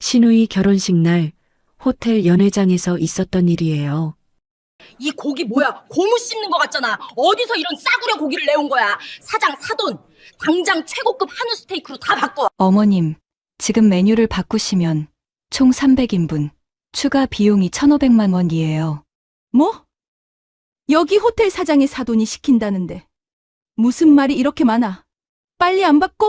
신우이 결혼식 날 호텔 연회장에서 있었던 일이에요. 이 고기 뭐야? 고무 씹는 것 같잖아. 어디서 이런 싸구려 고기를 내온 거야? 사장 사돈. 당장 최고급 한우 스테이크로 다 바꿔. 어머님, 지금 메뉴를 바꾸시면 총 300인분, 추가 비용이 1,500만 원이에요. 뭐? 여기 호텔 사장의 사돈이 시킨다는데 무슨 말이 이렇게 많아? 빨리 안 바꿔?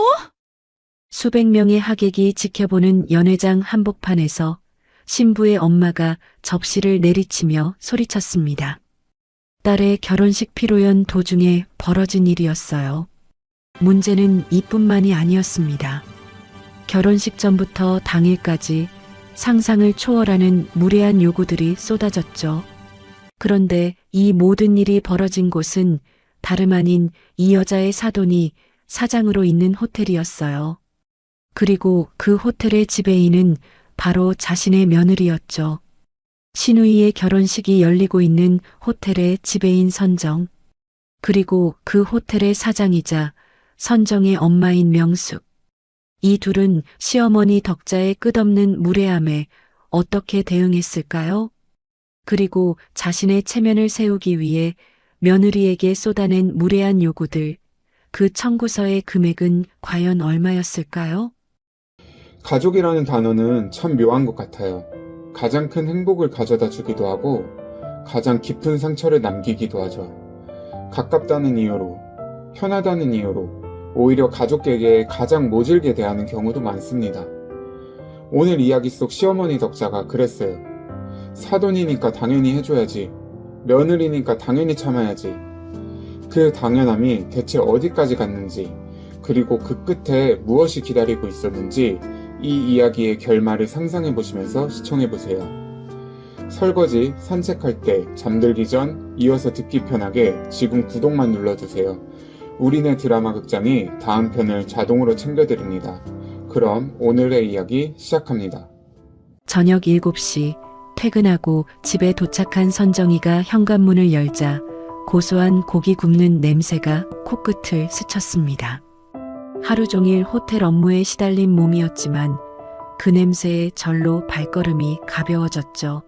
수백 명의 하객이 지켜보는 연회장 한복판에서 신부의 엄마가 접시를 내리치며 소리쳤습니다. 딸의 결혼식 피로연 도중에 벌어진 일이었어요. 문제는 이뿐만이 아니었습니다. 결혼식 전부터 당일까지 상상을 초월하는 무례한 요구들이 쏟아졌죠. 그런데 이 모든 일이 벌어진 곳은 다름 아닌 이 여자의 사돈이 사장으로 있는 호텔이었어요. 그리고 그 호텔의 지배인은 바로 자신의 며느리였죠. 신우이의 결혼식이 열리고 있는 호텔의 지배인 선정, 그리고 그 호텔의 사장이자 선정의 엄마인 명숙. 이 둘은 시어머니 덕자의 끝없는 무례함에 어떻게 대응했을까요? 그리고 자신의 체면을 세우기 위해 며느리에게 쏟아낸 무례한 요구들, 그 청구서의 금액은 과연 얼마였을까요? 가족이라는 단어는 참 묘한 것 같아요. 가장 큰 행복을 가져다 주기도 하고 가장 깊은 상처를 남기기도 하죠. 가깝다는 이유로, 편하다는 이유로 오히려 가족에게 가장 모질게 대하는 경우도 많습니다. 오늘 이야기 속 시어머니 덕자가 그랬어요. 사돈이니까 당연히 해줘야지. 며느리니까 당연히 참아야지. 그 당연함이 대체 어디까지 갔는지, 그리고 그 끝에 무엇이 기다리고 있었는지 이 이야기의 결말을 상상해 보시면서 시청해 보세요. 설거지, 산책할 때, 잠들기 전 이어서 듣기 편하게 지금 구독만 눌러주세요. 우리네 드라마 극장이 다음 편을 자동으로 챙겨드립니다. 그럼 오늘의 이야기 시작합니다. 저녁 7시 퇴근하고 집에 도착한 선정이가 현관문을 열자 고소한 고기 굽는 냄새가 코끝을 스쳤습니다. 하루 종일 호텔 업무에 시달린 몸이었지만 그 냄새에 절로 발걸음이 가벼워졌죠.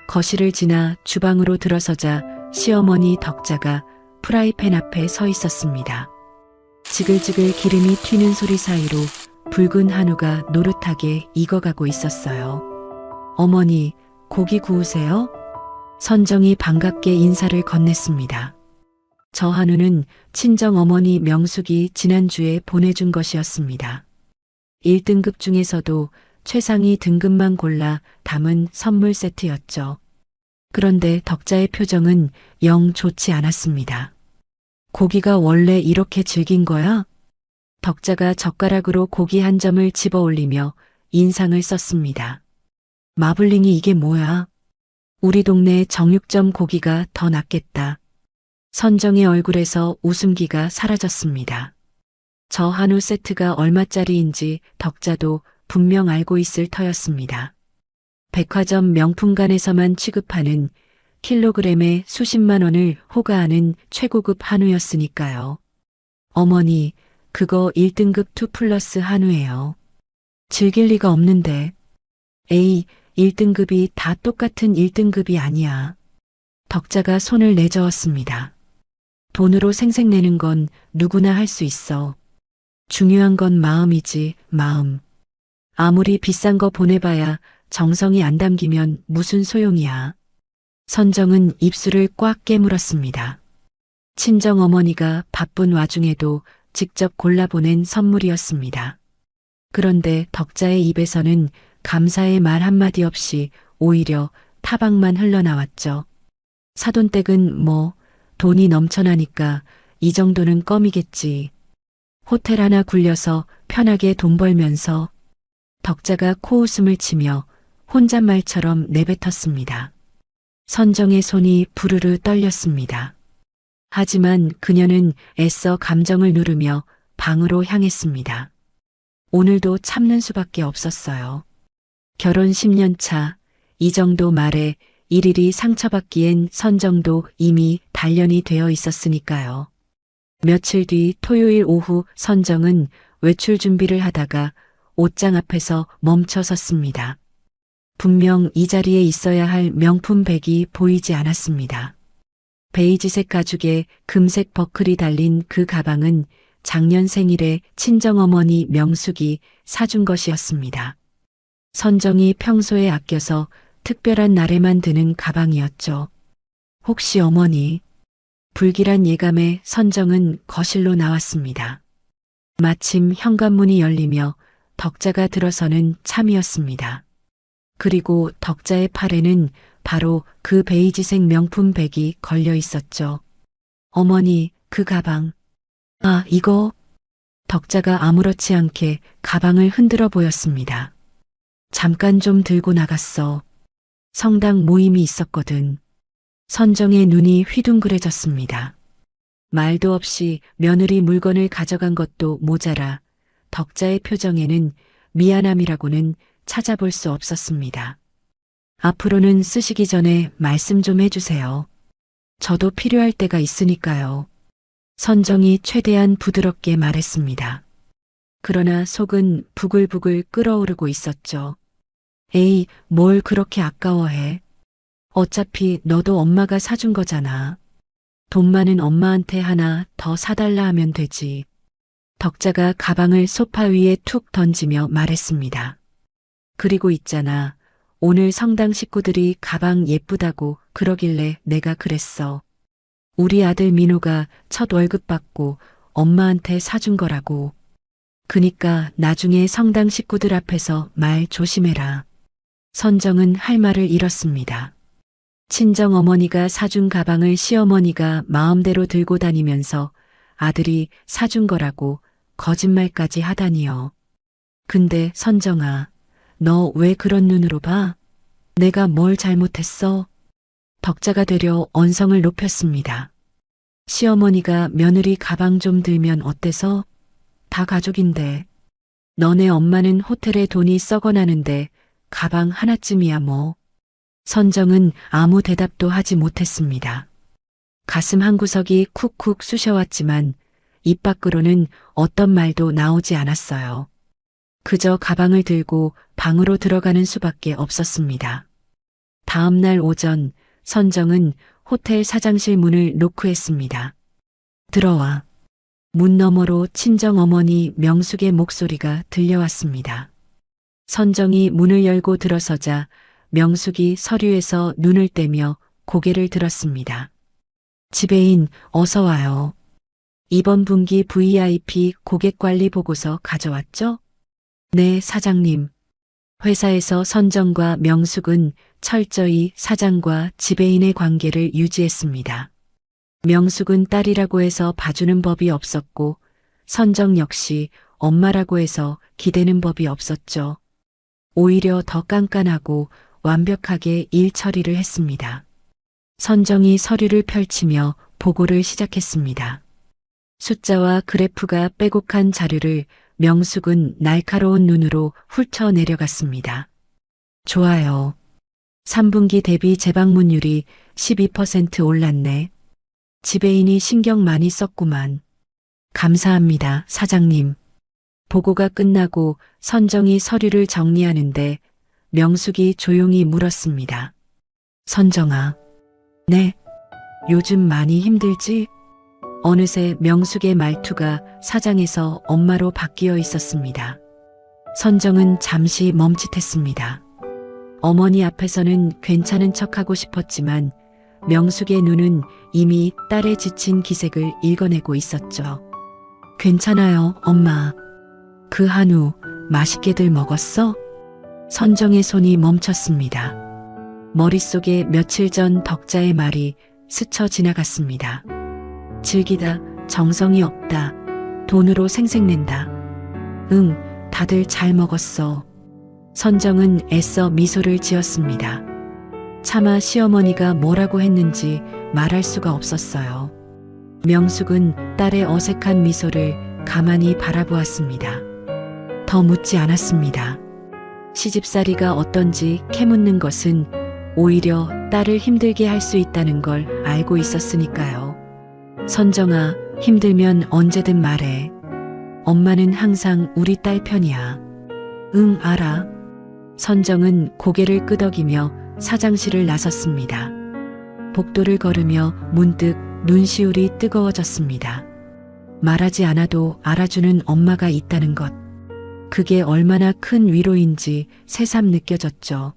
거실을 지나 주방으로 들어서자 시어머니 덕자가 프라이팬 앞에 서 있었습니다. 지글지글 기름이 튀는 소리 사이로 붉은 한우가 노릇하게 익어가고 있었어요. 어머니, 고기 구우세요? 선정이 반갑게 인사를 건넸습니다. 저 한우는 친정 어머니 명숙이 지난주에 보내준 것이었습니다. 1등급 중에서도 최상위 등급만 골라 담은 선물 세트였죠. 그런데 덕자의 표정은 영 좋지 않았습니다. 고기가 원래 이렇게 질긴 거야? 덕자가 젓가락으로 고기 한 점을 집어 올리며 인상을 썼습니다. 마블링이 이게 뭐야? 우리 동네 정육점 고기가 더 낫겠다. 선정의 얼굴에서 웃음기가 사라졌습니다. 저 한우 세트가 얼마짜리인지 덕자도 분명 알고 있을 터였습니다. 백화점 명품관에서만 취급하는 킬로그램에 수십만 원을 호가하는 최고급 한우였으니까요. 어머니, 그거 1등급 2 플러스 한우예요. 즐길 리가 없는데. 에이, 1등급이 다 똑같은 1등급이 아니야. 덕자가 손을 내저었습니다. 돈으로 생색내는 건 누구나 할 수 있어. 중요한 건 마음이지, 마음. 아무리 비싼 거 보내봐야 정성이 안 담기면 무슨 소용이야. 선정은 입술을 꽉 깨물었습니다. 친정 어머니가 바쁜 와중에도 직접 골라보낸 선물이었습니다. 그런데 덕자의 입에서는 감사의 말 한마디 없이 오히려 타박만 흘러나왔죠. 사돈댁은 뭐 돈이 넘쳐나니까 이 정도는 껌이겠지. 호텔 하나 굴려서 편하게 돈 벌면서. 덕자가 코웃음을 치며 혼잣말처럼 내뱉었습니다. 선정의 손이 부르르 떨렸습니다. 하지만 그녀는 애써 감정을 누르며 방으로 향했습니다. 오늘도 참는 수밖에 없었어요. 결혼 10년 차, 이 정도 말에 일일이 상처받기엔 선정도 이미 단련이 되어 있었으니까요. 며칠 뒤 토요일 오후 선정은 외출 준비를 하다가 옷장 앞에서 멈춰 섰습니다. 분명 이 자리에 있어야 할 명품 백이 보이지 않았습니다. 베이지색 가죽에 금색 버클이 달린 그 가방은 작년 생일에 친정어머니 명숙이 사준 것이었습니다. 선정이 평소에 아껴서 특별한 날에만 드는 가방이었죠. 혹시 어머니? 불길한 예감에 선정은 거실로 나왔습니다. 마침 현관문이 열리며 덕자가 들어서는 참이었습니다. 그리고 덕자의 팔에는 바로 그 베이지색 명품 백이 걸려 있었죠. 어머니, 그 가방. 아, 이거. 덕자가 아무렇지 않게 가방을 흔들어 보였습니다. 잠깐 좀 들고 나갔어. 성당 모임이 있었거든. 선정의 눈이 휘둥그레졌습니다. 말도 없이 며느리 물건을 가져간 것도 모자라 덕자의 표정에는 미안함이라고는 찾아볼 수 없었습니다. 앞으로는 쓰시기 전에 말씀 좀 해주세요. 저도 필요할 때가 있으니까요. 선정이 최대한 부드럽게 말했습니다. 그러나 속은 부글부글 끓어오르고 있었죠. 에이, 뭘 그렇게 아까워해. 어차피 너도 엄마가 사준 거잖아. 돈 많은 엄마한테 하나 더 사달라 하면 되지. 덕자가 가방을 소파 위에 툭 던지며 말했습니다. 그리고 있잖아. 오늘 성당 식구들이 가방 예쁘다고 그러길래 내가 그랬어. 우리 아들 민호가 첫 월급 받고 엄마한테 사준 거라고. 그니까 나중에 성당 식구들 앞에서 말 조심해라. 선정은 할 말을 잃었습니다. 친정 어머니가 사준 가방을 시어머니가 마음대로 들고 다니면서 아들이 사준 거라고 거짓말까지 하다니요. 근데 선정아, 너 왜 그런 눈으로 봐? 내가 뭘 잘못했어? 덕자가 되려 언성을 높였습니다. 시어머니가 며느리 가방 좀 들면 어때서? 다 가족인데. 너네 엄마는 호텔에 돈이 썩어나는데 가방 하나쯤이야 뭐. 선정은 아무 대답도 하지 못했습니다. 가슴 한구석이 쿡쿡 쑤셔왔지만 입 밖으로는 어떤 말도 나오지 않았어요. 그저 가방을 들고 방으로 들어가는 수밖에 없었습니다. 다음 날 오전 선정은 호텔 사장실 문을 노크했습니다. 들어와. 문 너머로 친정어머니 명숙의 목소리가 들려왔습니다. 선정이 문을 열고 들어서자 명숙이 서류에서 눈을 떼며 고개를 들었습니다. 지배인 어서 와요. 이번 분기 VIP 고객관리 보고서 가져왔죠? 네, 사장님. 회사에서 선정과 명숙은 철저히 사장과 지배인의 관계를 유지했습니다. 명숙은 딸이라고 해서 봐주는 법이 없었고 선정 역시 엄마라고 해서 기대는 법이 없었죠. 오히려 더 깐깐하고 완벽하게 일 처리를 했습니다. 선정이 서류를 펼치며 보고를 시작했습니다. 숫자와 그래프가 빼곡한 자료를 명숙은 날카로운 눈으로 훑어 내려갔습니다. 좋아요. 3분기 대비 재방문율이 12% 올랐네. 지배인이 신경 많이 썼구만. 감사합니다, 사장님. 보고가 끝나고 선정이 서류를 정리하는데 명숙이 조용히 물었습니다. 선정아. 네. 요즘 많이 힘들지? 어느새 명숙의 말투가 사장에서 엄마로 바뀌어 있었습니다. 선정은 잠시 멈칫했습니다. 어머니 앞에서는 괜찮은 척하고 싶었지만 명숙의 눈은 이미 딸의 지친 기색을 읽어내고 있었죠. 괜찮아요, 엄마. 그 한우 맛있게들 먹었어? 선정의 손이 멈췄습니다. 머릿속에 며칠 전 덕자의 말이 스쳐 지나갔습니다. 즐기다, 정성이 없다, 돈으로 생색낸다. 응, 다들 잘 먹었어. 선정은 애써 미소를 지었습니다. 차마 시어머니가 뭐라고 했는지 말할 수가 없었어요. 명숙은 딸의 어색한 미소를 가만히 바라보았습니다. 더 묻지 않았습니다. 시집살이가 어떤지 캐묻는 것은 오히려 딸을 힘들게 할 수 있다는 걸 알고 있었으니까요. 선정아, 힘들면 언제든 말해. 엄마는 항상 우리 딸 편이야. 응, 알아. 선정은 고개를 끄덕이며 사장실을 나섰습니다. 복도를 걸으며 문득 눈시울이 뜨거워졌습니다. 말하지 않아도 알아주는 엄마가 있다는 것. 그게 얼마나 큰 위로인지 새삼 느껴졌죠.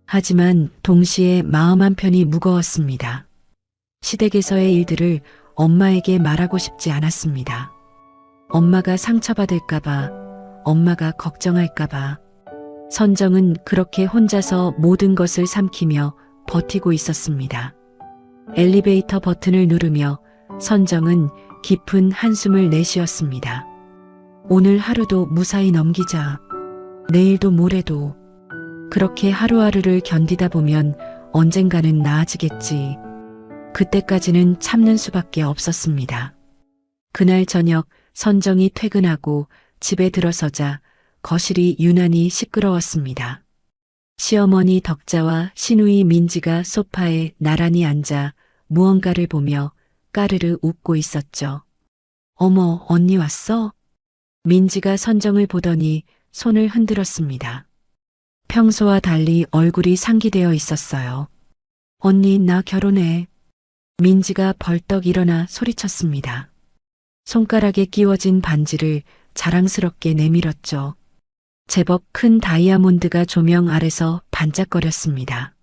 하지만 동시에 마음 한편이 무거웠습니다. 시댁에서의 일들을 엄마에게 말하고 싶지 않았습니다. 엄마가 상처받을까봐, 엄마가 걱정할까봐. 선정은 그렇게 혼자서 모든 것을 삼키며 버티고 있었습니다. 엘리베이터 버튼을 누르며 선정은 깊은 한숨을 내쉬었습니다. 오늘 하루도 무사히 넘기자. 내일도 모레도. 그렇게 하루하루를 견디다 보면 언젠가는 나아지겠지. 그때까지는 참는 수밖에 없었습니다. 그날 저녁 선정이 퇴근하고 집에 들어서자 거실이 유난히 시끄러웠습니다. 시어머니 덕자와 시누이 민지가 소파에 나란히 앉아 무언가를 보며 까르르 웃고 있었죠. 어머, 언니 왔어? 민지가 선정을 보더니 손을 흔들었습니다. 평소와 달리 얼굴이 상기되어 있었어요. 언니, 나 결혼해. 민지가 벌떡 일어나 소리쳤습니다. 손가락에 끼워진 반지를 자랑스럽게 내밀었죠. 제법 큰 다이아몬드가 조명 아래서 반짝거렸습니다.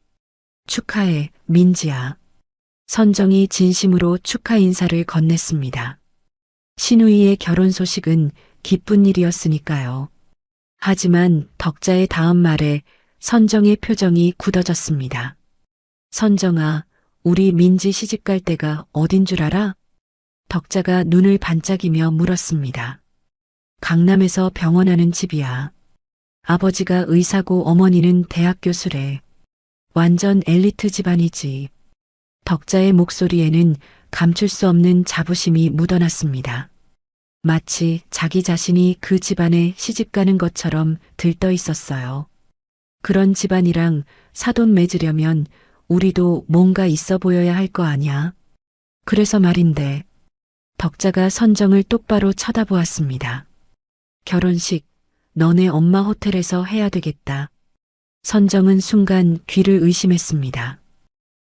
축하해, 민지야. 선정이 진심으로 축하 인사를 건넸습니다. 시누이의 결혼 소식은 기쁜 일이었으니까요. 하지만 덕자의 다음 말에 선정의 표정이 굳어졌습니다. 선정아, 우리 민지 시집갈 때가 어딘 줄 알아? 덕자가 눈을 반짝이며 물었습니다. 강남에서 병원하는 집이야. 아버지가 의사고 어머니는 대학 교수래. 완전 엘리트 집안이지. 덕자의 목소리에는 감출 수 없는 자부심이 묻어났습니다. 마치 자기 자신이 그 집안에 시집가는 것처럼 들떠 있었어요. 그런 집안이랑 사돈 맺으려면 우리도 뭔가 있어 보여야 할 거 아냐? 그래서 말인데. 덕자가 선정을 똑바로 쳐다보았습니다. 결혼식, 너네 엄마 호텔에서 해야 되겠다. 선정은 순간 귀를 의심했습니다.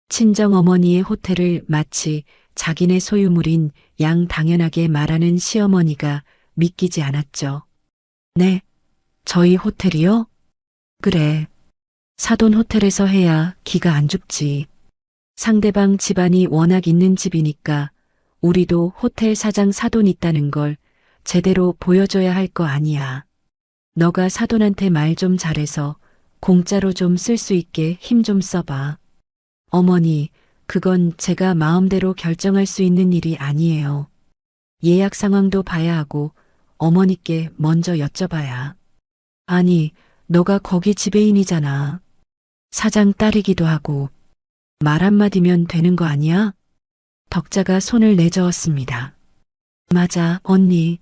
친정 어머니의 호텔을 마치 자기네 소유물인 양 당연하게 말하는 시어머니가 믿기지 않았죠. 네, 저희 호텔이요? 그래. 사돈 호텔에서 해야 기가 안 죽지. 상대방 집안이 워낙 있는 집이니까 우리도 호텔 사장 사돈 있다는 걸 제대로 보여줘야 할 거 아니야. 너가 사돈한테 말 좀 잘해서 공짜로 좀 쓸 수 있게 힘 좀 써봐. 어머니, 그건 제가 마음대로 결정할 수 있는 일이 아니에요. 예약 상황도 봐야 하고 어머니께 먼저 여쭤봐야. 아니, 너가 거기 지배인이잖아. 사장 딸이기도 하고 말 한마디면 되는 거 아니야? 덕자가 손을 내저었습니다. 맞아, 언니.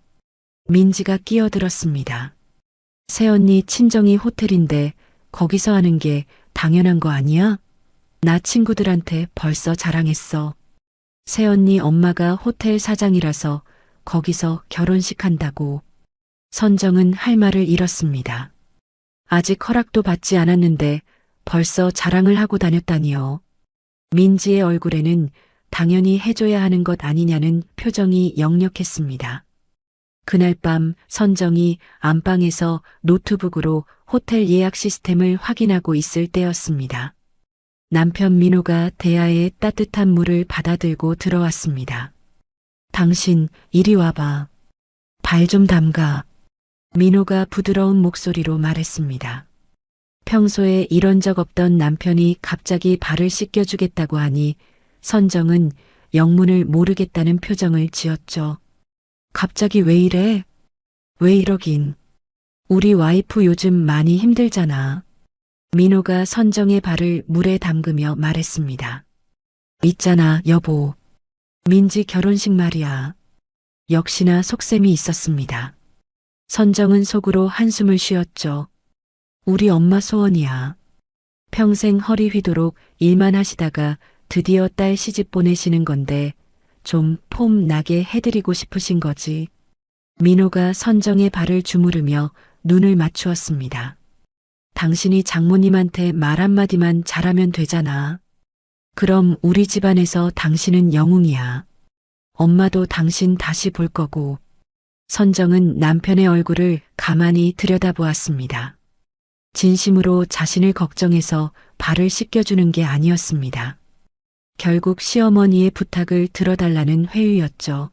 민지가 끼어들었습니다. 새언니 친정이 호텔인데 거기서 하는 게 당연한 거 아니야? 나 친구들한테 벌써 자랑했어. 새언니 엄마가 호텔 사장이라서 거기서 결혼식 한다고. 선정은 할 말을 잃었습니다. 아직 허락도 받지 않았는데 벌써 자랑을 하고 다녔다니요. 민지의 얼굴에는 당연히 해줘야 하는 것 아니냐는 표정이 역력했습니다. 그날 밤 선정이 안방에서 노트북으로 호텔 예약 시스템을 확인하고 있을 때였습니다. 남편 민호가 대야에 따뜻한 물을 받아들고 들어왔습니다. 당신 이리 와봐. 발 좀 담가. 민호가 부드러운 목소리로 말했습니다. 평소에 이런 적 없던 남편이 갑자기 발을 씻겨주겠다고 하니 선정은 영문을 모르겠다는 표정을 지었죠. 갑자기 왜 이래? 왜 이러긴. 우리 와이프 요즘 많이 힘들잖아. 민호가 선정의 발을 물에 담그며 말했습니다. 있잖아, 여보. 민지 결혼식 말이야. 역시나 속셈이 있었습니다. 선정은 속으로 한숨을 쉬었죠. 우리 엄마 소원이야. 평생 허리 휘도록 일만 하시다가 드디어 딸 시집 보내시는 건데 좀 폼 나게 해드리고 싶으신 거지. 민호가 선정의 발을 주무르며 눈을 맞추었습니다. 당신이 장모님한테 말 한마디만 잘하면 되잖아. 그럼 우리 집안에서 당신은 영웅이야. 엄마도 당신 다시 볼 거고. 선정은 남편의 얼굴을 가만히 들여다보았습니다. 진심으로 자신을 걱정해서 발을 씻겨주는 게 아니었습니다. 결국 시어머니의 부탁을 들어달라는 회유였죠.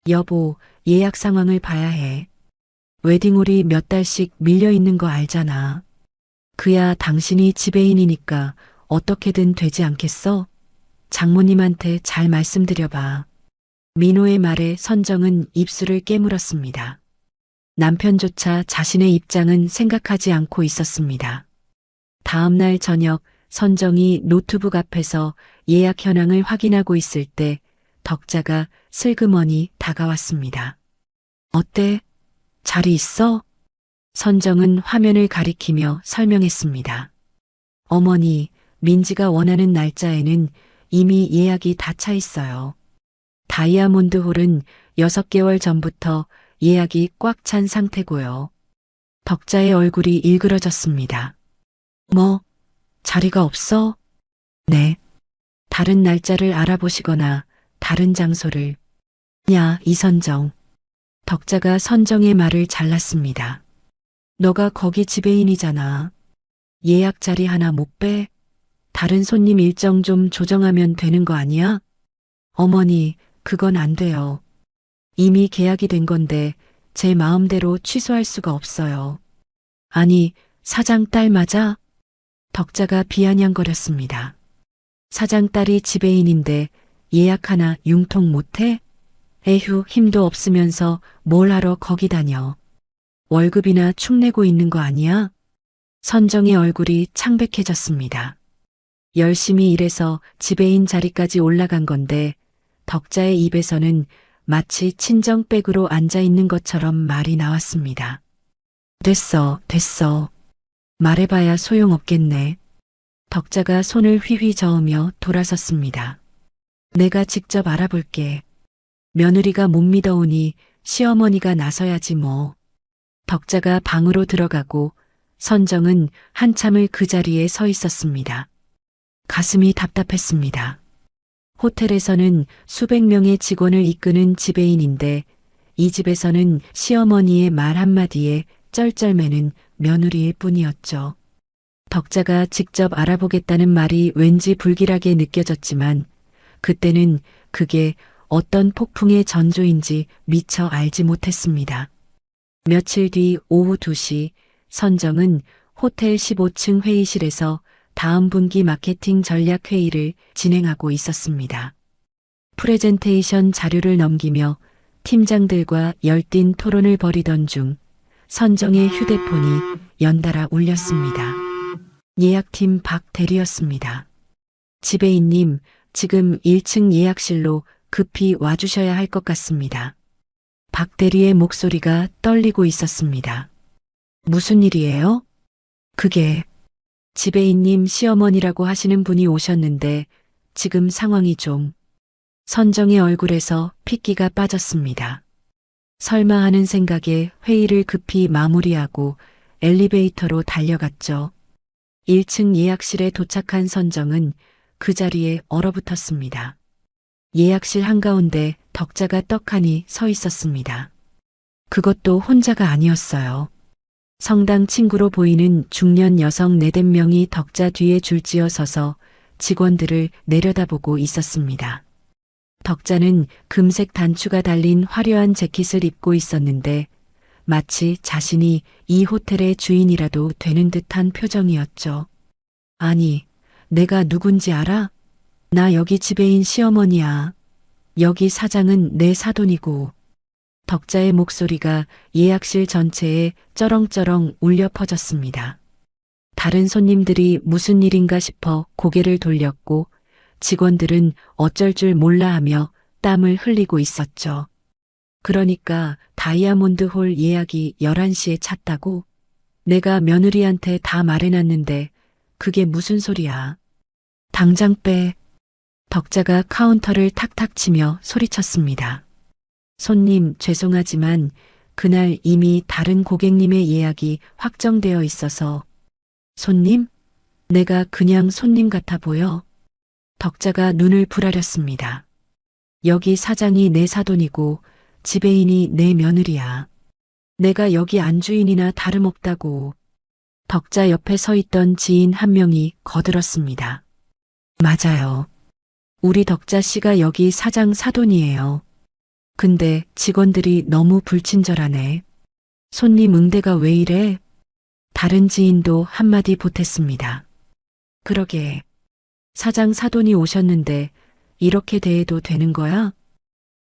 여보, 예약 상황을 봐야 해. 웨딩홀이 몇 달씩 밀려 있는 거 알잖아. 그야 당신이 지배인이니까 어떻게든 되지 않겠어? 장모님한테 잘 말씀드려봐. 민호의 말에 선정은 입술을 깨물었습니다. 남편조차 자신의 입장은 생각하지 않고 있었습니다. 다음 날 저녁 선정이 노트북 앞에서 예약 현황을 확인하고 있을 때 덕자가 슬그머니 다가왔습니다. 어때? 자리 있어? 선정은 화면을 가리키며 설명했습니다. 어머니, 민지가 원하는 날짜에는 이미 예약이 다 차 있어요. 다이아몬드 홀은 6개월 전부터 예약이 꽉 찬 상태고요. 덕자의 얼굴이 일그러졌습니다. 뭐, 자리가 없어? 네. 다른 날짜를 알아보시거나 다른 장소를. 야, 이선정. 덕자가 선정의 말을 잘랐습니다. 너가 거기 지배인이잖아. 예약 자리 하나 못 빼? 다른 손님 일정 좀 조정하면 되는 거 아니야? 어머니, 그건 안 돼요. 이미 계약이 된 건데 제 마음대로 취소할 수가 없어요. 아니, 사장 딸 맞아? 덕자가 비아냥거렸습니다. 사장 딸이 지배인인데 예약 하나 융통 못해? 에휴, 힘도 없으면서 뭘 하러 거기 다녀. 월급이나 축내고 있는 거 아니야? 선정의 얼굴이 창백해졌습니다. 열심히 일해서 지배인 자리까지 올라간 건데 덕자의 입에서는 마치 친정백으로 앉아 있는 것처럼 말이 나왔습니다. 됐어, 됐어. 말해봐야 소용없겠네. 덕자가 손을 휘휘 저으며 돌아섰습니다. 내가 직접 알아볼게. 며느리가 못 믿어오니 시어머니가 나서야지 뭐. 덕자가 방으로 들어가고 선정은 한참을 그 자리에 서 있었습니다. 가슴이 답답했습니다. 호텔에서는 수백 명의 직원을 이끄는 지배인인데 이 집에서는 시어머니의 말 한마디에 쩔쩔매는 며느리일 뿐이었죠. 덕자가 직접 알아보겠다는 말이 왠지 불길하게 느껴졌지만 그때는 그게 어떤 폭풍의 전조인지 미처 알지 못했습니다. 며칠 뒤 오후 2시 선정은 호텔 15층 회의실에서 다음 분기 마케팅 전략 회의를 진행하고 있었습니다. 프레젠테이션 자료를 넘기며 팀장들과 열띤 토론을 벌이던 중 선정의 휴대폰이 연달아 울렸습니다. 예약팀 박 대리였습니다. 지배인님, 지금 1층 예약실로 급히 와주셔야 할 것 같습니다. 박 대리의 목소리가 떨리고 있었습니다. 무슨 일이에요? 그게 지배인님 시어머니라고 하시는 분이 오셨는데 지금 상황이 좀. 선정의 얼굴에서 핏기가 빠졌습니다. 설마 하는 생각에 회의를 급히 마무리하고 엘리베이터로 달려갔죠. 1층 예약실에 도착한 선정은 그 자리에 얼어붙었습니다. 예약실 한가운데 덕자가 떡하니 서 있었습니다. 그것도 혼자가 아니었어요. 성당 친구로 보이는 중년 여성 4~5명이 덕자 뒤에 줄지어 서서 직원들을 내려다보고 있었습니다. 덕자는 금색 단추가 달린 화려한 재킷을 입고 있었는데 마치 자신이 이 호텔의 주인이라도 되는 듯한 표정이었죠. 아니, 내가 누군지 알아? 나 여기 지배인 시어머니야. 여기 사장은 내 사돈이고. 덕자의 목소리가 예약실 전체에 쩌렁쩌렁 울려 퍼졌습니다. 다른 손님들이 무슨 일인가 싶어 고개를 돌렸고 직원들은 어쩔 줄 몰라 하며 땀을 흘리고 있었죠. 그러니까 다이아몬드 홀 예약이 11시에 찼다고? 내가 며느리한테 다 말해놨는데 그게 무슨 소리야. 당장 빼. 덕자가 카운터를 탁탁 치며 소리쳤습니다. 손님, 죄송하지만 그날 이미 다른 고객님의 예약이 확정되어 있어서 손님? 내가 그냥 손님 같아 보여? 덕자가 눈을 부라렸습니다. 여기 사장이 내 사돈이고 지배인이 내 며느리야. 내가 여기 안주인이나 다름없다고. 덕자 옆에 서 있던 지인 한 명이 거들었습니다. 맞아요. 우리 덕자 씨가 여기 사장 사돈이에요. 근데 직원들이 너무 불친절하네. 손님 응대가 왜 이래? 다른 지인도 한마디 보탰습니다. 그러게. 사장 사돈이 오셨는데 이렇게 대해도 되는 거야?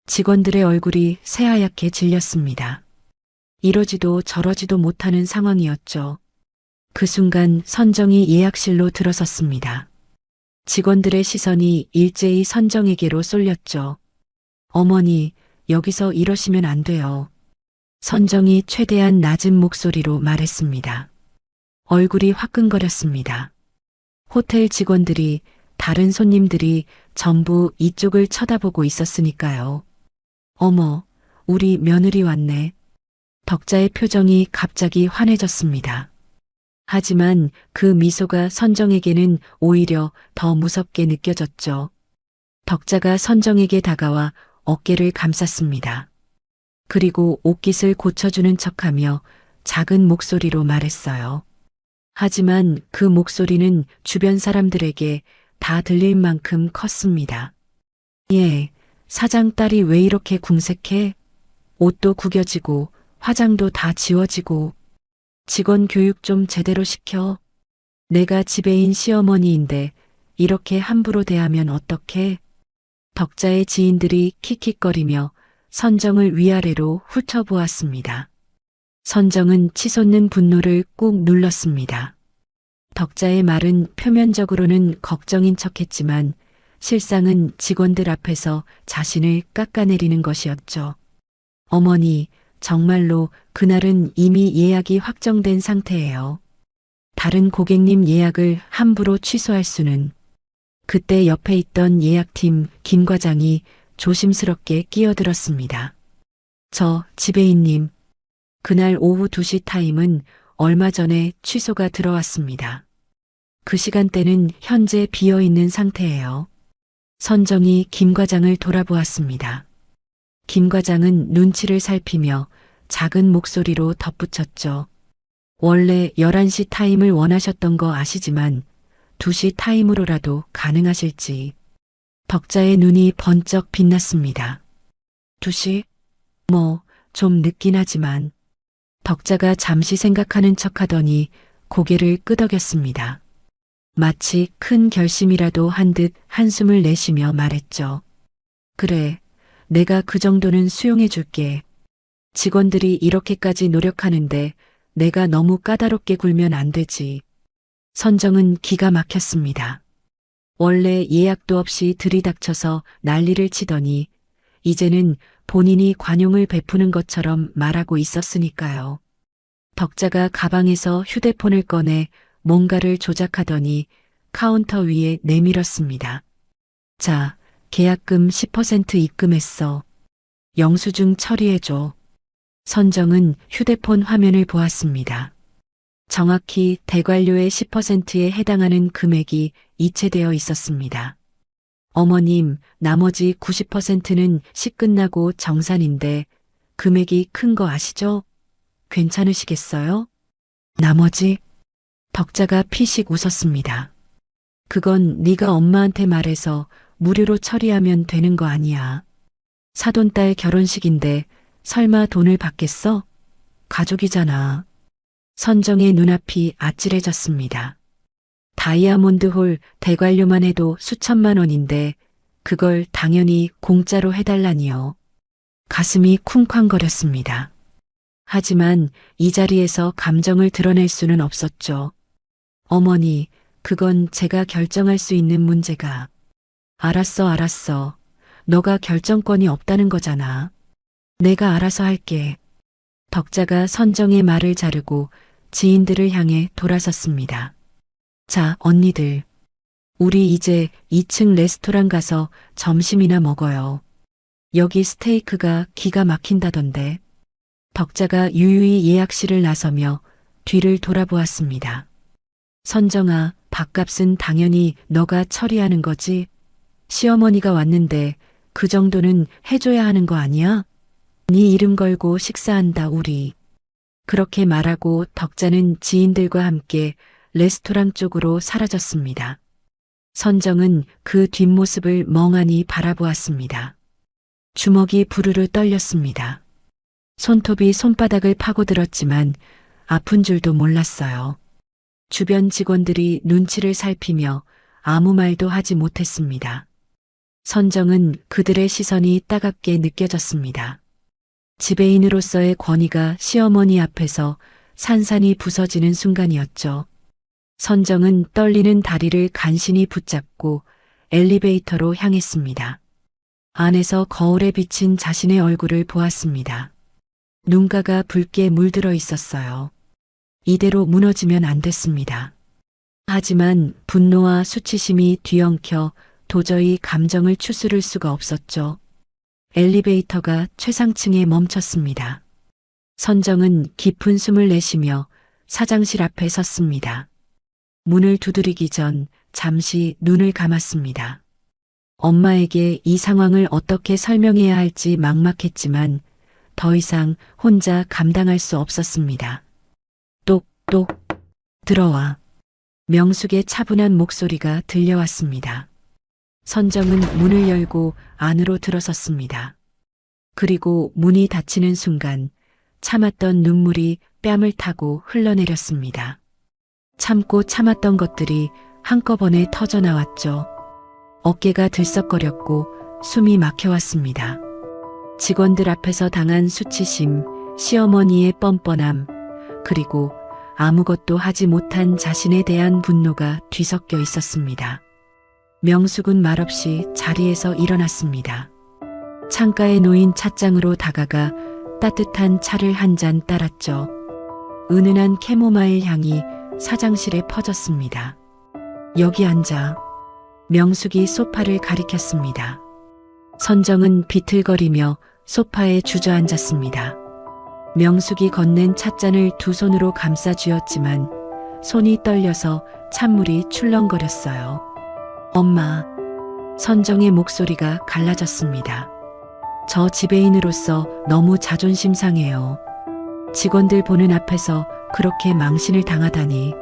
직원들의 얼굴이 새하얗게 질렸습니다. 이러지도 저러지도 못하는 상황이었죠. 그 순간 선정이 예약실로 들어섰습니다. 직원들의 시선이 일제히 선정에게로 쏠렸죠. 어머니, 여기서 이러시면 안 돼요. 선정이 최대한 낮은 목소리로 말했습니다. 얼굴이 화끈거렸습니다. 호텔 직원들이, 다른 손님들이 전부 이쪽을 쳐다보고 있었으니까요. 어머, 우리 며느리 왔네. 덕자의 표정이 갑자기 환해졌습니다. 하지만 그 미소가 선정에게는 오히려 더 무섭게 느껴졌죠. 덕자가 선정에게 다가와 어깨를 감쌌습니다. 그리고 옷깃을 고쳐주는 척하며 작은 목소리로 말했어요. 하지만 그 목소리는 주변 사람들에게 다 들릴 만큼 컸습니다. 예, 사장 딸이 왜 이렇게 궁색해? 옷도 구겨지고 화장도 다 지워지고. 직원 교육 좀 제대로 시켜. 내가 지배인 시어머니인데 이렇게 함부로 대하면 어떡해? 덕자의 지인들이 킥킥거리며 선정을 위아래로 훑어보았습니다. 선정은 치솟는 분노를 꾹 눌렀습니다. 덕자의 말은 표면적으로는 걱정인 척했지만 실상은 직원들 앞에서 자신을 깎아내리는 것이었죠. 어머니, 정말로 그날은 이미 예약이 확정된 상태예요. 다른 고객님 예약을 함부로 취소할 수는. 그때 옆에 있던 예약팀 김 과장이 조심스럽게 끼어들었습니다. 저 지배인님, 그날 오후 2시 타임은 얼마 전에 취소가 들어왔습니다. 그 시간대는 현재 비어있는 상태예요. 선정이 김 과장을 돌아보았습니다. 김 과장은 눈치를 살피며 작은 목소리로 덧붙였죠. 원래 11시 타임을 원하셨던 거 아시지만 2시 타임으로라도 가능하실지. 덕자의 눈이 번쩍 빛났습니다. 2시? 뭐, 좀 늦긴 하지만. 덕자가 잠시 생각하는 척하더니 고개를 끄덕였습니다. 마치 큰 결심이라도 한 듯 한숨을 내쉬며 말했죠. 그래, 내가 그 정도는 수용해 줄게. 직원들이 이렇게까지 노력하는데 내가 너무 까다롭게 굴면 안 되지. 선정은 기가 막혔습니다. 원래 예약도 없이 들이닥쳐서 난리를 치더니 이제는 본인이 관용을 베푸는 것처럼 말하고 있었으니까요. 덕자가 가방에서 휴대폰을 꺼내 뭔가를 조작하더니 카운터 위에 내밀었습니다. 자, 계약금 10% 입금했어. 영수증 처리해줘. 선정은 휴대폰 화면을 보았습니다. 정확히 대관료의 10%에 해당하는 금액이 이체되어 있었습니다. 어머님, 나머지 90%는 식 끝나고 정산인데 금액이 큰 거 아시죠? 괜찮으시겠어요? 나머지? 덕자가 피식 웃었습니다. 그건 네가 엄마한테 말해서 무료로 처리하면 되는 거 아니야. 사돈딸 결혼식인데 설마 돈을 받겠어? 가족이잖아. 선정의 눈앞이 아찔해졌습니다. 다이아몬드홀 대관료만 해도 수천만 원인데 그걸 당연히 공짜로 해달라니요. 가슴이 쿵쾅거렸습니다. 하지만 이 자리에서 감정을 드러낼 수는 없었죠. 어머니, 그건 제가 결정할 수 있는 문제가. 알았어. 너가 결정권이 없다는 거잖아. 내가 알아서 할게. 덕자가 선정의 말을 자르고 지인들을 향해 돌아섰습니다. 자, 언니들. 우리 이제 2층 레스토랑 가서 점심이나 먹어요. 여기 스테이크가 기가 막힌다던데. 덕자가 유유히 예약실을 나서며 뒤를 돌아보았습니다. 선정아, 밥값은 당연히 너가 처리하는 거지. 시어머니가 왔는데 그 정도는 해줘야 하는 거 아니야? 네 이름 걸고 식사한다 우리. 그렇게 말하고 덕자는 지인들과 함께 레스토랑 쪽으로 사라졌습니다. 선정은 그 뒷모습을 멍하니 바라보았습니다. 주먹이 부르르 떨렸습니다. 손톱이 손바닥을 파고들었지만 아픈 줄도 몰랐어요. 주변 직원들이 눈치를 살피며 아무 말도 하지 못했습니다. 선정은 그들의 시선이 따갑게 느껴졌습니다. 지배인으로서의 권위가 시어머니 앞에서 산산이 부서지는 순간이었죠. 선정은 떨리는 다리를 간신히 붙잡고 엘리베이터로 향했습니다. 안에서 거울에 비친 자신의 얼굴을 보았습니다. 눈가가 붉게 물들어 있었어요. 이대로 무너지면 안 됐습니다. 하지만 분노와 수치심이 뒤엉켜 도저히 감정을 추스를 수가 없었죠. 엘리베이터가 최상층에 멈췄습니다. 선정은 깊은 숨을 내쉬며 사장실 앞에 섰습니다. 문을 두드리기 전 잠시 눈을 감았습니다. 엄마에게 이 상황을 어떻게 설명해야 할지 막막했지만 더 이상 혼자 감당할 수 없었습니다. 똑똑 들어와. 명숙의 차분한 목소리가 들려왔습니다. 선정은 문을 열고 안으로 들어섰습니다. 그리고 문이 닫히는 순간 참았던 눈물이 뺨을 타고 흘러내렸습니다. 참고 참았던 것들이 한꺼번에 터져나왔죠. 어깨가 들썩거렸고 숨이 막혀왔습니다. 직원들 앞에서 당한 수치심, 시어머니의 뻔뻔함, 그리고 아무것도 하지 못한 자신에 대한 분노가 뒤섞여 있었습니다. 명숙은 말없이 자리에서 일어났습니다. 창가에 놓인 찻장으로 다가가 따뜻한 차를 한 잔 따랐죠. 은은한 캐모마일 향이 사장실에 퍼졌습니다. 여기 앉아. 명숙이 소파를 가리켰습니다. 선정은 비틀거리며 소파에 주저앉았습니다. 명숙이 건넨 찻잔을 두 손으로 감싸 쥐었지만 손이 떨려서 찬물이 출렁거렸어요. 엄마. 선정의 목소리가 갈라졌습니다. 저 지배인으로서 너무 자존심 상해요. 직원들 보는 앞에서 그렇게 망신을 당하다니.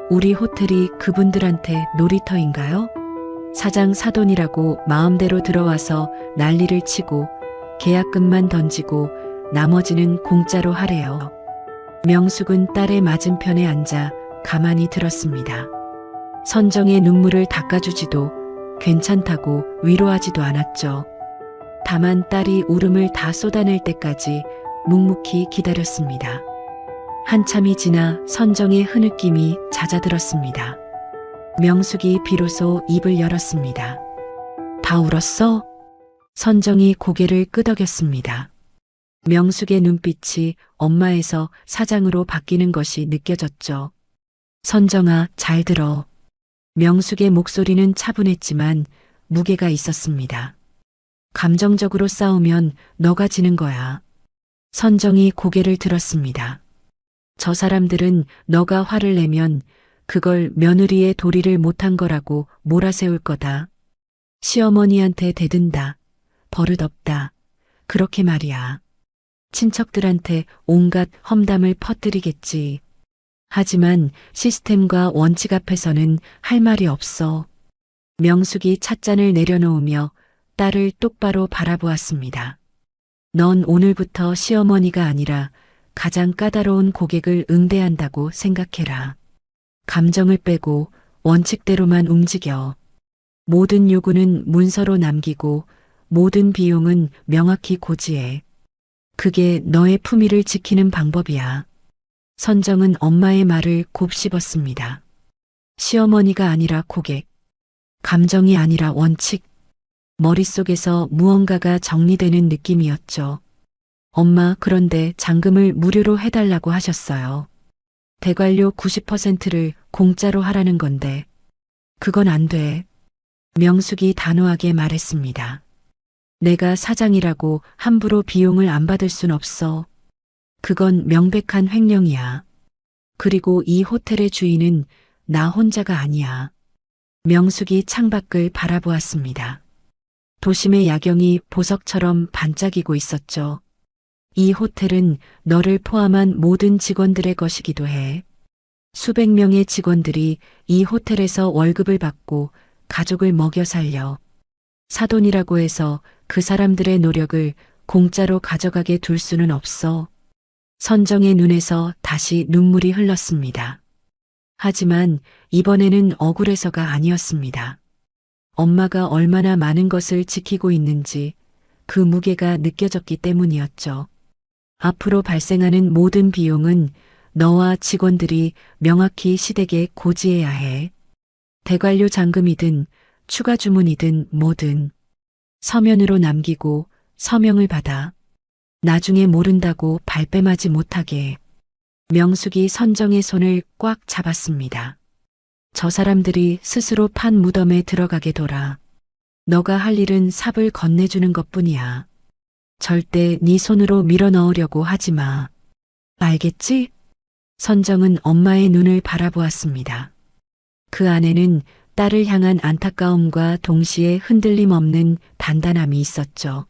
우리 호텔이 그분들한테 놀이터인가요? 사장 사돈이라고 마음대로 들어와서 난리를 치고 계약금만 던지고 나머지는 공짜로 하래요. 명숙은 딸의 맞은편에 앉아 가만히 들었습니다. 선정의 눈물을 닦아주지도 괜찮다고 위로하지도 않았죠. 다만 딸이 울음을 다 쏟아낼 때까지 묵묵히 기다렸습니다. 한참이 지나 선정의 흐느낌이 잦아들었습니다. 명숙이 비로소 입을 열었습니다. 다 울었어? 선정이 고개를 끄덕였습니다. 명숙의 눈빛이 엄마에서 사장으로 바뀌는 것이 느껴졌죠. 선정아, 잘 들어. 명숙의 목소리는 차분했지만 무게가 있었습니다. 감정적으로 싸우면 너가 지는 거야. 선정이 고개를 들었습니다. 저 사람들은 너가 화를 내면 그걸 며느리의 도리를 못한 거라고 몰아세울 거다. 시어머니한테 대든다. 버릇없다. 그렇게 말이야. 친척들한테 온갖 험담을 퍼뜨리겠지. 하지만 시스템과 원칙 앞에서는 할 말이 없어. 명숙이 찻잔을 내려놓으며 딸을 똑바로 바라보았습니다. 넌 오늘부터 시어머니가 아니라 가장 까다로운 고객을 응대한다고 생각해라. 감정을 빼고 원칙대로만 움직여. 모든 요구는 문서로 남기고 모든 비용은 명확히 고지해. 그게 너의 품위를 지키는 방법이야. 선정은 엄마의 말을 곱씹었습니다. 시어머니가 아니라 고객, 감정이 아니라 원칙. 머릿속에서 무언가가 정리되는 느낌이었죠. 엄마, 그런데 잔금을 무료로 해달라고 하셨어요. 대관료 90%를 공짜로 하라는 건데. 그건 안 돼. 명숙이 단호하게 말했습니다. 내가 사장이라고 함부로 비용을 안 받을 순 없어. 그건 명백한 횡령이야. 그리고 이 호텔의 주인은 나 혼자가 아니야. 명숙이 창밖을 바라보았습니다. 도심의 야경이 보석처럼 반짝이고 있었죠. 이 호텔은 너를 포함한 모든 직원들의 것이기도 해. 수백 명의 직원들이 이 호텔에서 월급을 받고 가족을 먹여 살려. 사돈이라고 해서 그 사람들의 노력을 공짜로 가져가게 둘 수는 없어. 선정의 눈에서 다시 눈물이 흘렀습니다. 하지만 이번에는 억울해서가 아니었습니다. 엄마가 얼마나 많은 것을 지키고 있는지 그 무게가 느껴졌기 때문이었죠. 앞으로 발생하는 모든 비용은 너와 직원들이 명확히 시댁에 고지해야 해. 대관료 잔금이든 추가 주문이든 뭐든 서면으로 남기고 서명을 받아. 나중에 모른다고 발뺌하지 못하게. 명숙이 선정의 손을 꽉 잡았습니다. 저 사람들이 스스로 판 무덤에 들어가게 둬라. 너가 할 일은 삽을 건네주는 것뿐이야. 절대 네 손으로 밀어 넣으려고 하지 마. 알겠지? 선정은 엄마의 눈을 바라보았습니다. 그 안에는 딸을 향한 안타까움과 동시에 흔들림 없는 단단함이 있었죠.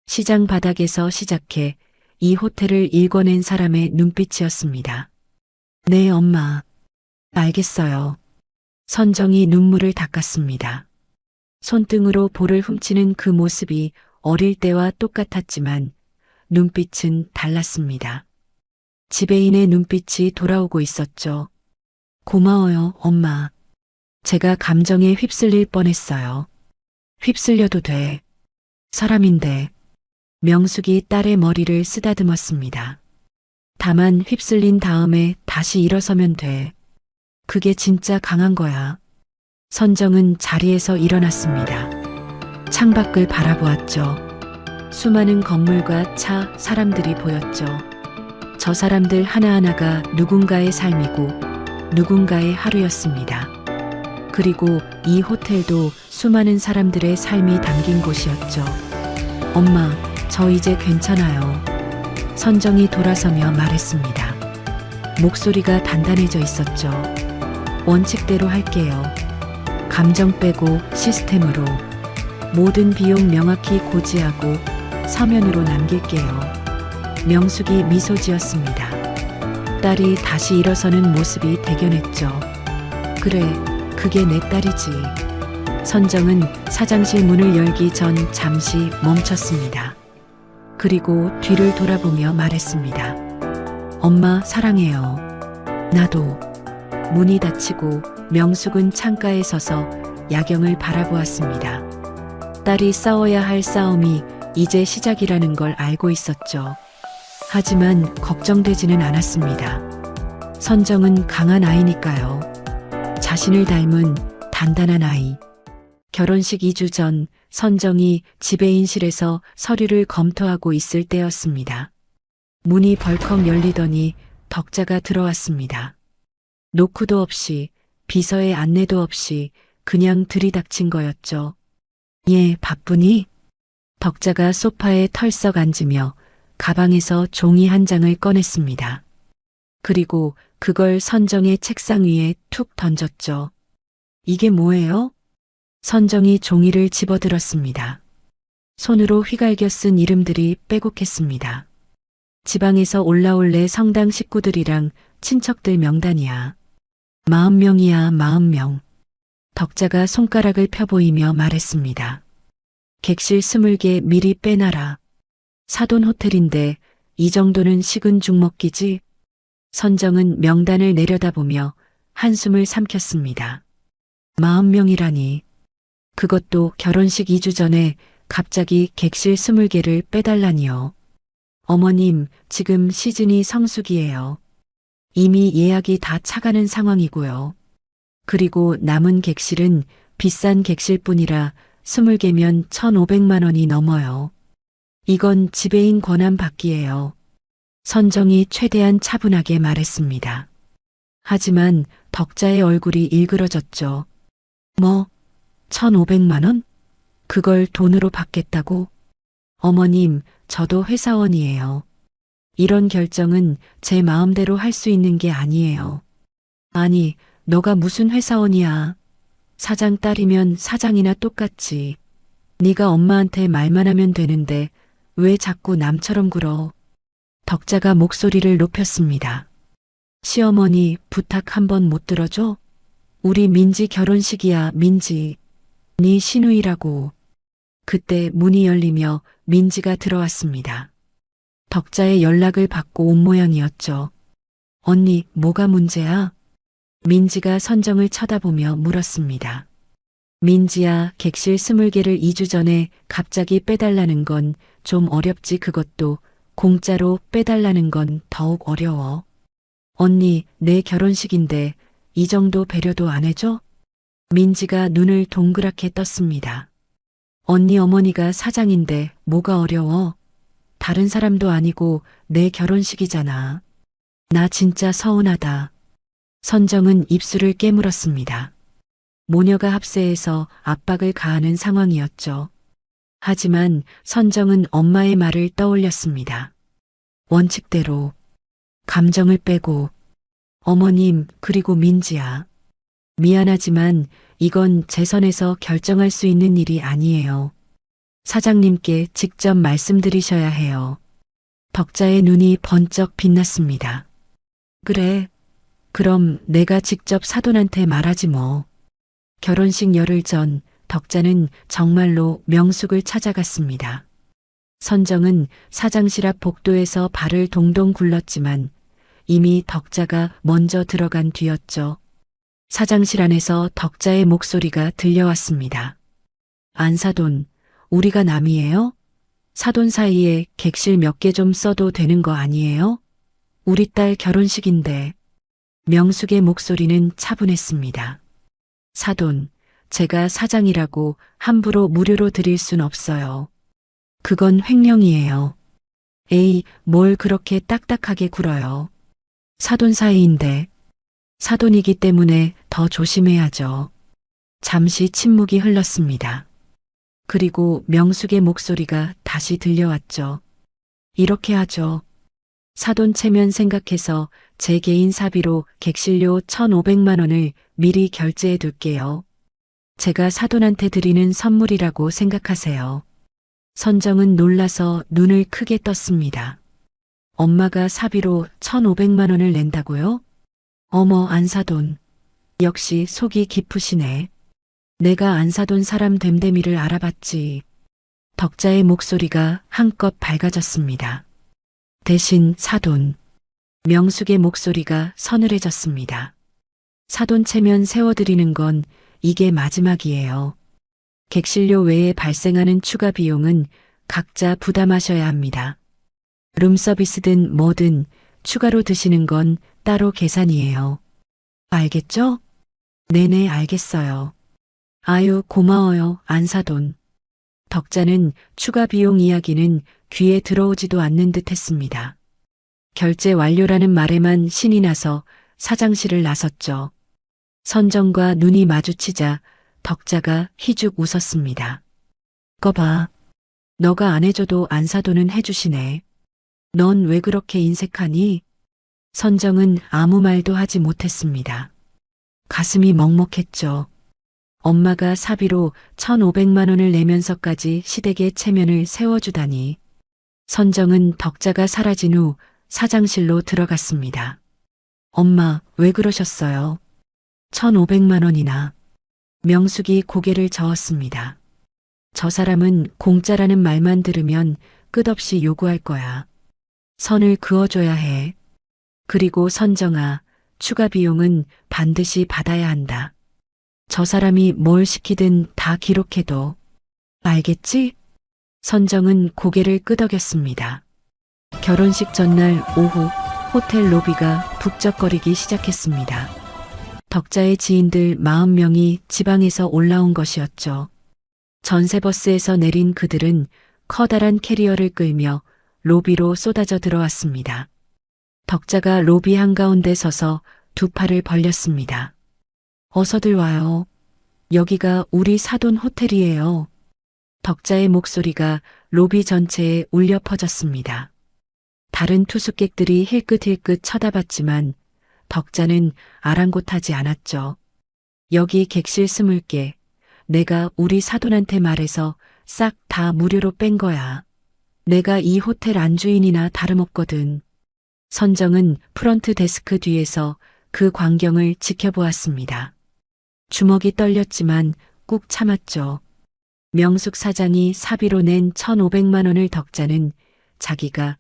시장 바닥에서 시작해 이 호텔을 일궈낸 사람의 눈빛이었습니다. 네, 엄마. 알겠어요. 선정이 눈물을 닦았습니다. 손등으로 볼을 훔치는 그 모습이 어릴 때와 똑같았지만 눈빛은 달랐습니다. 지배인의 눈빛이 돌아오고 있었죠. 고마워요, 엄마. 제가 감정에 휩쓸릴 뻔했어요. 휩쓸려도 돼. 사람인데. 명숙이 딸의 머리를 쓰다듬었습니다. 다만 휩쓸린 다음에 다시 일어서면 돼. 그게 진짜 강한 거야. 선정은 자리에서 일어났습니다. 창밖을 바라보았죠. 수많은 건물과 차, 사람들이 보였죠. 저 사람들 하나하나가 누군가의 삶이고 누군가의 하루였습니다. 그리고 이 호텔도 수많은 사람들의 삶이 담긴 곳이었죠. 엄마, 저 이제 괜찮아요. 선정이 돌아서며 말했습니다. 목소리가 단단해져 있었죠. 원칙대로 할게요. 감정 빼고 시스템으로. 모든 비용 명확히 고지하고 서면으로 남길게요. 명숙이 미소 지었습니다. 딸이 다시 일어서는 모습이 대견했죠. 그래, 그게 내 딸이지. 선정은 사장실 문을 열기 전 잠시 멈췄습니다. 그리고 뒤를 돌아보며 말했습니다. 엄마, 사랑해요. 나도. 문이 닫히고 명숙은 창가에 서서 야경을 바라보았습니다. 딸이 싸워야 할 싸움이 이제 시작이라는 걸 알고 있었죠. 하지만 걱정되지는 않았습니다. 선정은 강한 아이니까요. 자신을 닮은 단단한 아이. 결혼식 2주 전 선정이 지배인실에서 서류를 검토하고 있을 때였습니다. 문이 벌컥 열리더니 덕자가 들어왔습니다. 노크도 없이 비서의 안내도 없이 그냥 들이닥친 거였죠. 예, 바쁘니? 덕자가 소파에 털썩 앉으며 가방에서 종이 한 장을 꺼냈습니다. 그리고 그걸 선정의 책상 위에 툭 던졌죠. 이게 뭐예요? 선정이 종이를 집어들었습니다. 손으로 휘갈겨 쓴 이름들이 빼곡했습니다. 지방에서 올라올래 성당 식구들이랑 친척들 명단이야. 40명이야, 40명. 덕자가 손가락을 펴보이며 말했습니다. 객실 20개 미리 빼놔라. 사돈 호텔인데 이 정도는 식은 죽 먹기지? 선정은 명단을 내려다보며 한숨을 삼켰습니다. 40명이라니. 그것도 결혼식 2주 전에 갑자기 객실 20개를 빼달라니요. 어머님, 지금 시즌이 성수기예요. 이미 예약이 다 차가는 상황이고요. 그리고 남은 객실은 비싼 객실뿐이라 20개면 1,500만 원이 넘어요. 이건 지배인 권한 받기예요. 선정이 최대한 차분하게 말했습니다. 하지만 덕자의 얼굴이 일그러졌죠. 뭐, 1,500만 원? 그걸 돈으로 받겠다고? 어머님, 저도 회사원이에요. 이런 결정은 제 마음대로 할 수 있는 게 아니에요. 아니, 너가 무슨 회사원이야. 사장 딸이면 사장이나 똑같지. 네가 엄마한테 말만 하면 되는데 왜 자꾸 남처럼 굴어. 덕자가 목소리를 높였습니다. 시어머니 부탁 한번 못 들어줘? 우리 민지 결혼식이야, 민지. 네 시누이라고. 그때 문이 열리며 민지가 들어왔습니다. 덕자의 연락을 받고 온 모양이었죠. 언니, 뭐가 문제야? 민지가 선정을 쳐다보며 물었습니다. 민지야, 객실 20개를 2주 전에 갑자기 빼달라는 건 좀 어렵지. 그것도 공짜로 빼달라는 건 더욱 어려워. 언니, 내 결혼식인데 이 정도 배려도 안 해줘? 민지가 눈을 동그랗게 떴습니다. 언니 어머니가 사장인데 뭐가 어려워? 다른 사람도 아니고 내 결혼식이잖아. 나 진짜 서운하다. 선정은 입술을 깨물었습니다. 모녀가 합세해서 압박을 가하는 상황이었죠. 하지만 선정은 엄마의 말을 떠올렸습니다. 원칙대로, 감정을 빼고, 어머님, 그리고 민지야. 미안하지만 이건 제 선에서 결정할 수 있는 일이 아니에요. 사장님께 직접 말씀드리셔야 해요. 덕자의 눈이 번쩍 빛났습니다. 그래, 그럼 내가 직접 사돈한테 말하지 뭐. 결혼식 열흘 전 덕자는 정말로 명숙을 찾아갔습니다. 선정은 사장실 앞 복도에서 발을 동동 굴렀지만 이미 덕자가 먼저 들어간 뒤였죠. 사장실 안에서 덕자의 목소리가 들려왔습니다. 안사돈, 우리가 남이에요? 사돈 사이에 객실 몇 개 좀 써도 되는 거 아니에요? 우리 딸 결혼식인데. 명숙의 목소리는 차분했습니다. 사돈, 제가 사장이라고 함부로 무료로 드릴 순 없어요. 그건 횡령이에요. 에이, 뭘 그렇게 딱딱하게 굴어요. 사돈 사이인데. 사돈이기 때문에 더 조심해야죠. 잠시 침묵이 흘렀습니다. 그리고 명숙의 목소리가 다시 들려왔죠. 이렇게 하죠. 사돈 체면 생각해서 제 개인 사비로 객실료 1,500만 원을 미리 결제해 둘게요. 제가 사돈한테 드리는 선물이라고 생각하세요. 선정은 놀라서 눈을 크게 떴습니다. 엄마가 사비로 1,500만 원을 낸다고요? 어머, 안사돈. 역시 속이 깊으시네. 내가 안사돈 사람 됨됨이를 알아봤지. 덕자의 목소리가 한껏 밝아졌습니다. 대신 사돈. 명숙의 목소리가 서늘해졌습니다. 사돈 체면 세워드리는 건 이게 마지막이에요. 객실료 외에 발생하는 추가 비용은 각자 부담하셔야 합니다. 룸서비스든 뭐든 추가로 드시는 건 따로 계산이에요. 알겠죠? 네네, 알겠어요. 아유, 고마워요, 안사돈. 덕자는 추가 비용 이야기는 귀에 들어오지도 않는 듯 했습니다. 결제 완료라는 말에만 신이 나서 사장실을 나섰죠. 선정과 눈이 마주치자 덕자가 희죽 웃었습니다. 거봐. 너가 안 해줘도 안사돈은 해주시네. 넌 왜 그렇게 인색하니? 선정은 아무 말도 하지 못했습니다. 가슴이 먹먹했죠. 엄마가 사비로 1,500만 원을 내면서까지 시댁의 체면을 세워주다니. 선정은 덕자가 사라진 후 사장실로 들어갔습니다. 엄마, 왜 그러셨어요? 1,500만 원이나. 명숙이 고개를 저었습니다. 저 사람은 공짜라는 말만 들으면 끝없이 요구할 거야. 선을 그어줘야 해. 그리고 선정아, 추가 비용은 반드시 받아야 한다. 저 사람이 뭘 시키든 다 기록해둬. 알겠지? 선정은 고개를 끄덕였습니다. 결혼식 전날 오후 호텔 로비가 북적거리기 시작했습니다. 덕자의 지인들 40명이 지방에서 올라온 것이었죠. 전세버스에서 내린 그들은 커다란 캐리어를 끌며 로비로 쏟아져 들어왔습니다. 덕자가 로비 한가운데 서서 두 팔을 벌렸습니다. 어서들 와요. 여기가 우리 사돈 호텔이에요. 덕자의 목소리가 로비 전체에 울려 퍼졌습니다. 다른 투숙객들이 힐끗힐끗 쳐다봤지만 덕자는 아랑곳하지 않았죠. 여기 객실 20개. 내가 우리 사돈한테 말해서 싹 다 무료로 뺀 거야. 내가 이 호텔 안주인이나 다름없거든. 선정은 프런트 데스크 뒤에서 그 광경을 지켜보았습니다. 주먹이 떨렸지만 꾹 참았죠. 명숙 사장이 사비로 낸 1,500만 원을 덕자는 자기가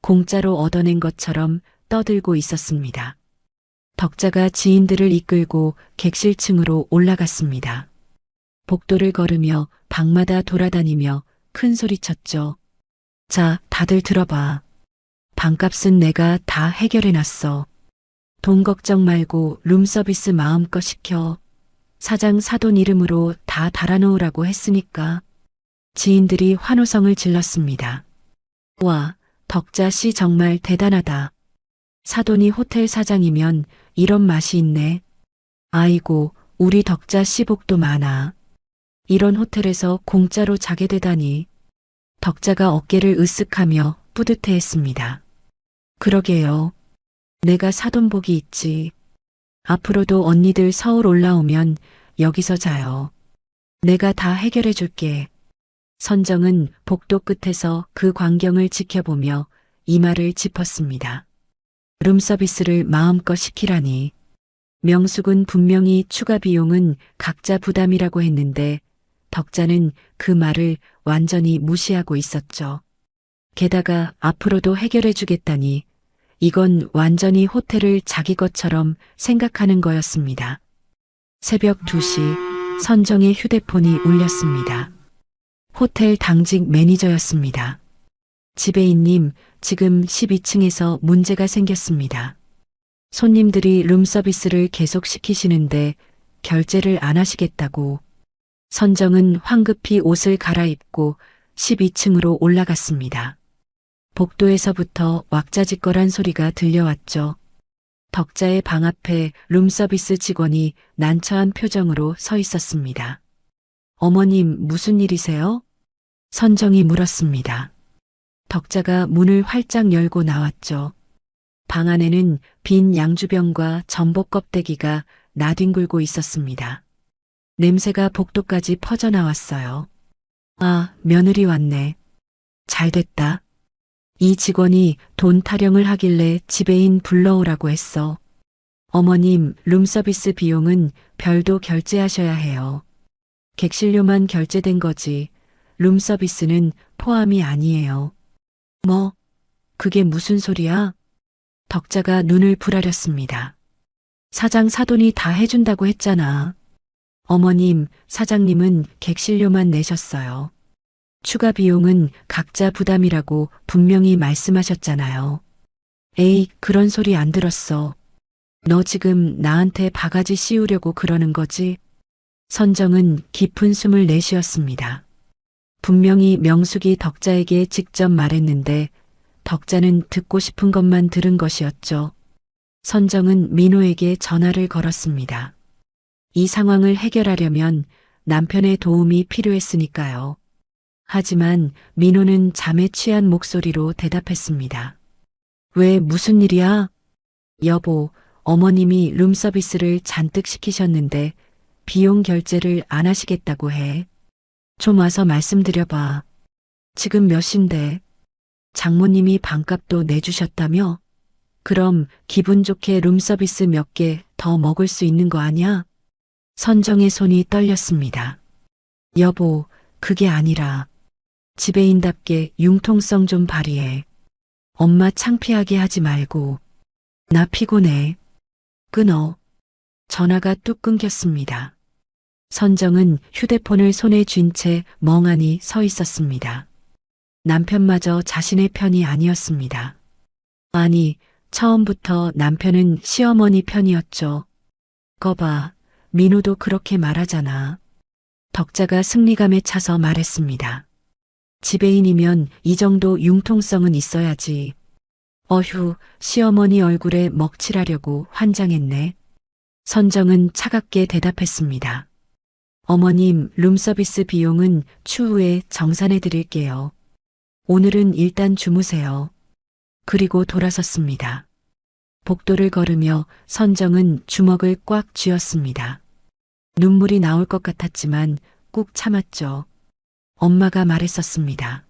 공짜로 얻어낸 것처럼 떠들고 있었습니다. 덕자가 지인들을 이끌고 객실층으로 올라갔습니다. 복도를 걸으며 방마다 돌아다니며 큰 소리쳤죠. 자, 다들 들어봐. 방값은 내가 다 해결해놨어. 돈 걱정 말고 룸서비스 마음껏 시켜. 사장 사돈 이름으로 다 달아놓으라고 했으니까. 지인들이 환호성을 질렀습니다. 와, 덕자 씨 정말 대단하다. 사돈이 호텔 사장이면 이런 맛이 있네. 아이고, 우리 덕자 씨 복도 많아. 이런 호텔에서 공짜로 자게 되다니. 덕자가 어깨를 으쓱하며 뿌듯해했습니다. 그러게요. 내가 사돈복이 있지. 앞으로도 언니들 서울 올라오면 여기서 자요. 내가 다 해결해 줄게. 선정은 복도 끝에서 그 광경을 지켜보며 이마를 짚었습니다. 룸서비스를 마음껏 시키라니. 명숙은 분명히 추가 비용은 각자 부담이라고 했는데 덕자는 그 말을 완전히 무시하고 있었죠. 게다가 앞으로도 해결해 주겠다니 이건 완전히 호텔을 자기 것처럼 생각하는 거였습니다. 새벽 2시 선정의 휴대폰이 울렸습니다. 호텔 당직 매니저였습니다. 지배인님, 지금 12층에서 문제가 생겼습니다. 손님들이 룸서비스를 계속 시키시는데 결제를 안 하시겠다고. 선정은 황급히 옷을 갈아입고 12층으로 올라갔습니다. 복도에서부터 왁자지껄한 소리가 들려왔죠. 덕자의 방 앞에 룸서비스 직원이 난처한 표정으로 서 있었습니다. 어머님, 무슨 일이세요? 선정이 물었습니다. 덕자가 문을 활짝 열고 나왔죠. 방 안에는 빈 양주병과 전복 껍데기가 나뒹굴고 있었습니다. 냄새가 복도까지 퍼져나왔어요. 아, 며느리 왔네. 잘됐다. 이 직원이 돈 타령을 하길래 지배인 불러오라고 했어. 어머님, 룸서비스 비용은 별도 결제하셔야 해요. 객실료만 결제된 거지. 룸서비스는 포함이 아니에요. 뭐? 그게 무슨 소리야? 덕자가 눈을 부라렸습니다. 사장 사돈이 다 해준다고 했잖아. 어머님, 사장님은 객실료만 내셨어요. 추가 비용은 각자 부담이라고 분명히 말씀하셨잖아요. 에이, 그런 소리 안 들었어. 너 지금 나한테 바가지 씌우려고 그러는 거지? 선정은 깊은 숨을 내쉬었습니다. 분명히 명숙이 덕자에게 직접 말했는데 덕자는 듣고 싶은 것만 들은 것이었죠. 선정은 민호에게 전화를 걸었습니다. 이 상황을 해결하려면 남편의 도움이 필요했으니까요. 하지만 민호는 잠에 취한 목소리로 대답했습니다. 왜, 무슨 일이야? 여보, 어머님이 룸서비스를 잔뜩 시키셨는데 비용 결제를 안 하시겠다고 해. 좀 와서 말씀드려봐. 지금 몇 시인데? 장모님이 방값도 내주셨다며? 그럼 기분 좋게 룸서비스 몇 개 더 먹을 수 있는 거 아냐? 선정의 손이 떨렸습니다. 여보, 그게 아니라 지배인답게 융통성 좀 발휘해. 엄마 창피하게 하지 말고. 나 피곤해. 끊어. 전화가 뚝 끊겼습니다. 선정은 휴대폰을 손에 쥔 채 멍하니 서 있었습니다. 남편마저 자신의 편이 아니었습니다. 아니, 처음부터 남편은 시어머니 편이었죠. 거봐, 민호도 그렇게 말하잖아. 덕자가 승리감에 차서 말했습니다. 지배인이면 이 정도 융통성은 있어야지. 어휴, 시어머니 얼굴에 먹칠하려고 환장했네. 선정은 차갑게 대답했습니다. 어머님, 룸서비스 비용은 추후에 정산해 드릴게요. 오늘은 일단 주무세요. 그리고 돌아섰습니다. 복도를 걸으며 선정은 주먹을 꽉 쥐었습니다. 눈물이 나올 것 같았지만 꾹 참았죠. 엄마가 말했었습니다.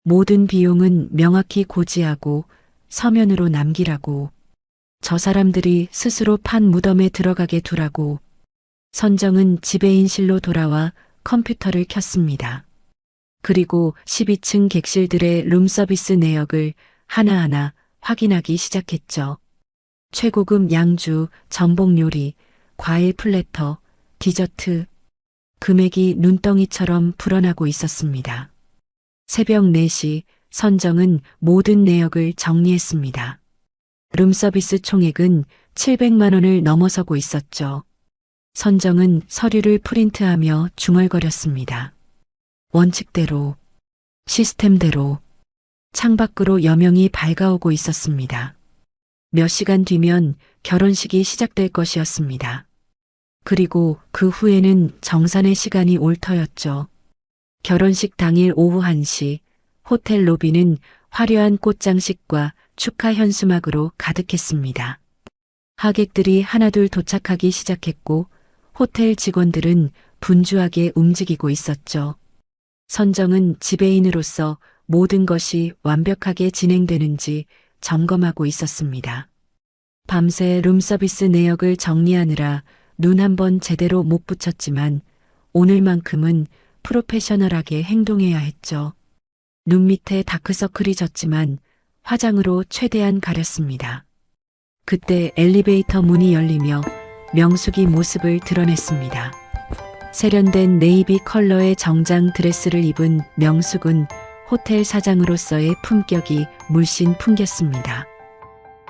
모든 비용은 명확히 고지하고 서면으로 남기라고. 저 사람들이 스스로 판 무덤에 들어가게 두라고. 선정은 지배인실로 돌아와 컴퓨터를 켰습니다. 그리고 12층 객실들의 룸서비스 내역을 하나하나 확인하기 시작했죠. 최고급 양주, 전복 요리, 과일 플래터, 디저트. 금액이 눈덩이처럼 불어나고 있었습니다. 새벽 4시 선정은 모든 내역을 정리했습니다. 룸서비스 총액은 700만 원을 넘어서고 있었죠. 선정은 서류를 프린트하며 중얼거렸습니다. 원칙대로, 시스템대로. 창밖으로 여명이 밝아오고 있었습니다. 몇 시간 뒤면 결혼식이 시작될 것이었습니다. 그리고 그 후에는 정산의 시간이 올 터였죠. 결혼식 당일 오후 1시 호텔 로비는 화려한 꽃장식과 축하 현수막으로 가득했습니다. 하객들이 하나둘 도착하기 시작했고 호텔 직원들은 분주하게 움직이고 있었죠. 선정은 지배인으로서 모든 것이 완벽하게 진행되는지 점검하고 있었습니다. 밤새 룸서비스 내역을 정리하느라 눈 한 번 제대로 못 붙였지만 오늘만큼은 프로페셔널하게 행동해야 했죠. 눈 밑에 다크서클이 졌지만 화장으로 최대한 가렸습니다. 그때 엘리베이터 문이 열리며 명숙이 모습을 드러냈습니다. 세련된 네이비 컬러의 정장 드레스를 입은 명숙은 호텔 사장으로서의 품격이 물씬 풍겼습니다.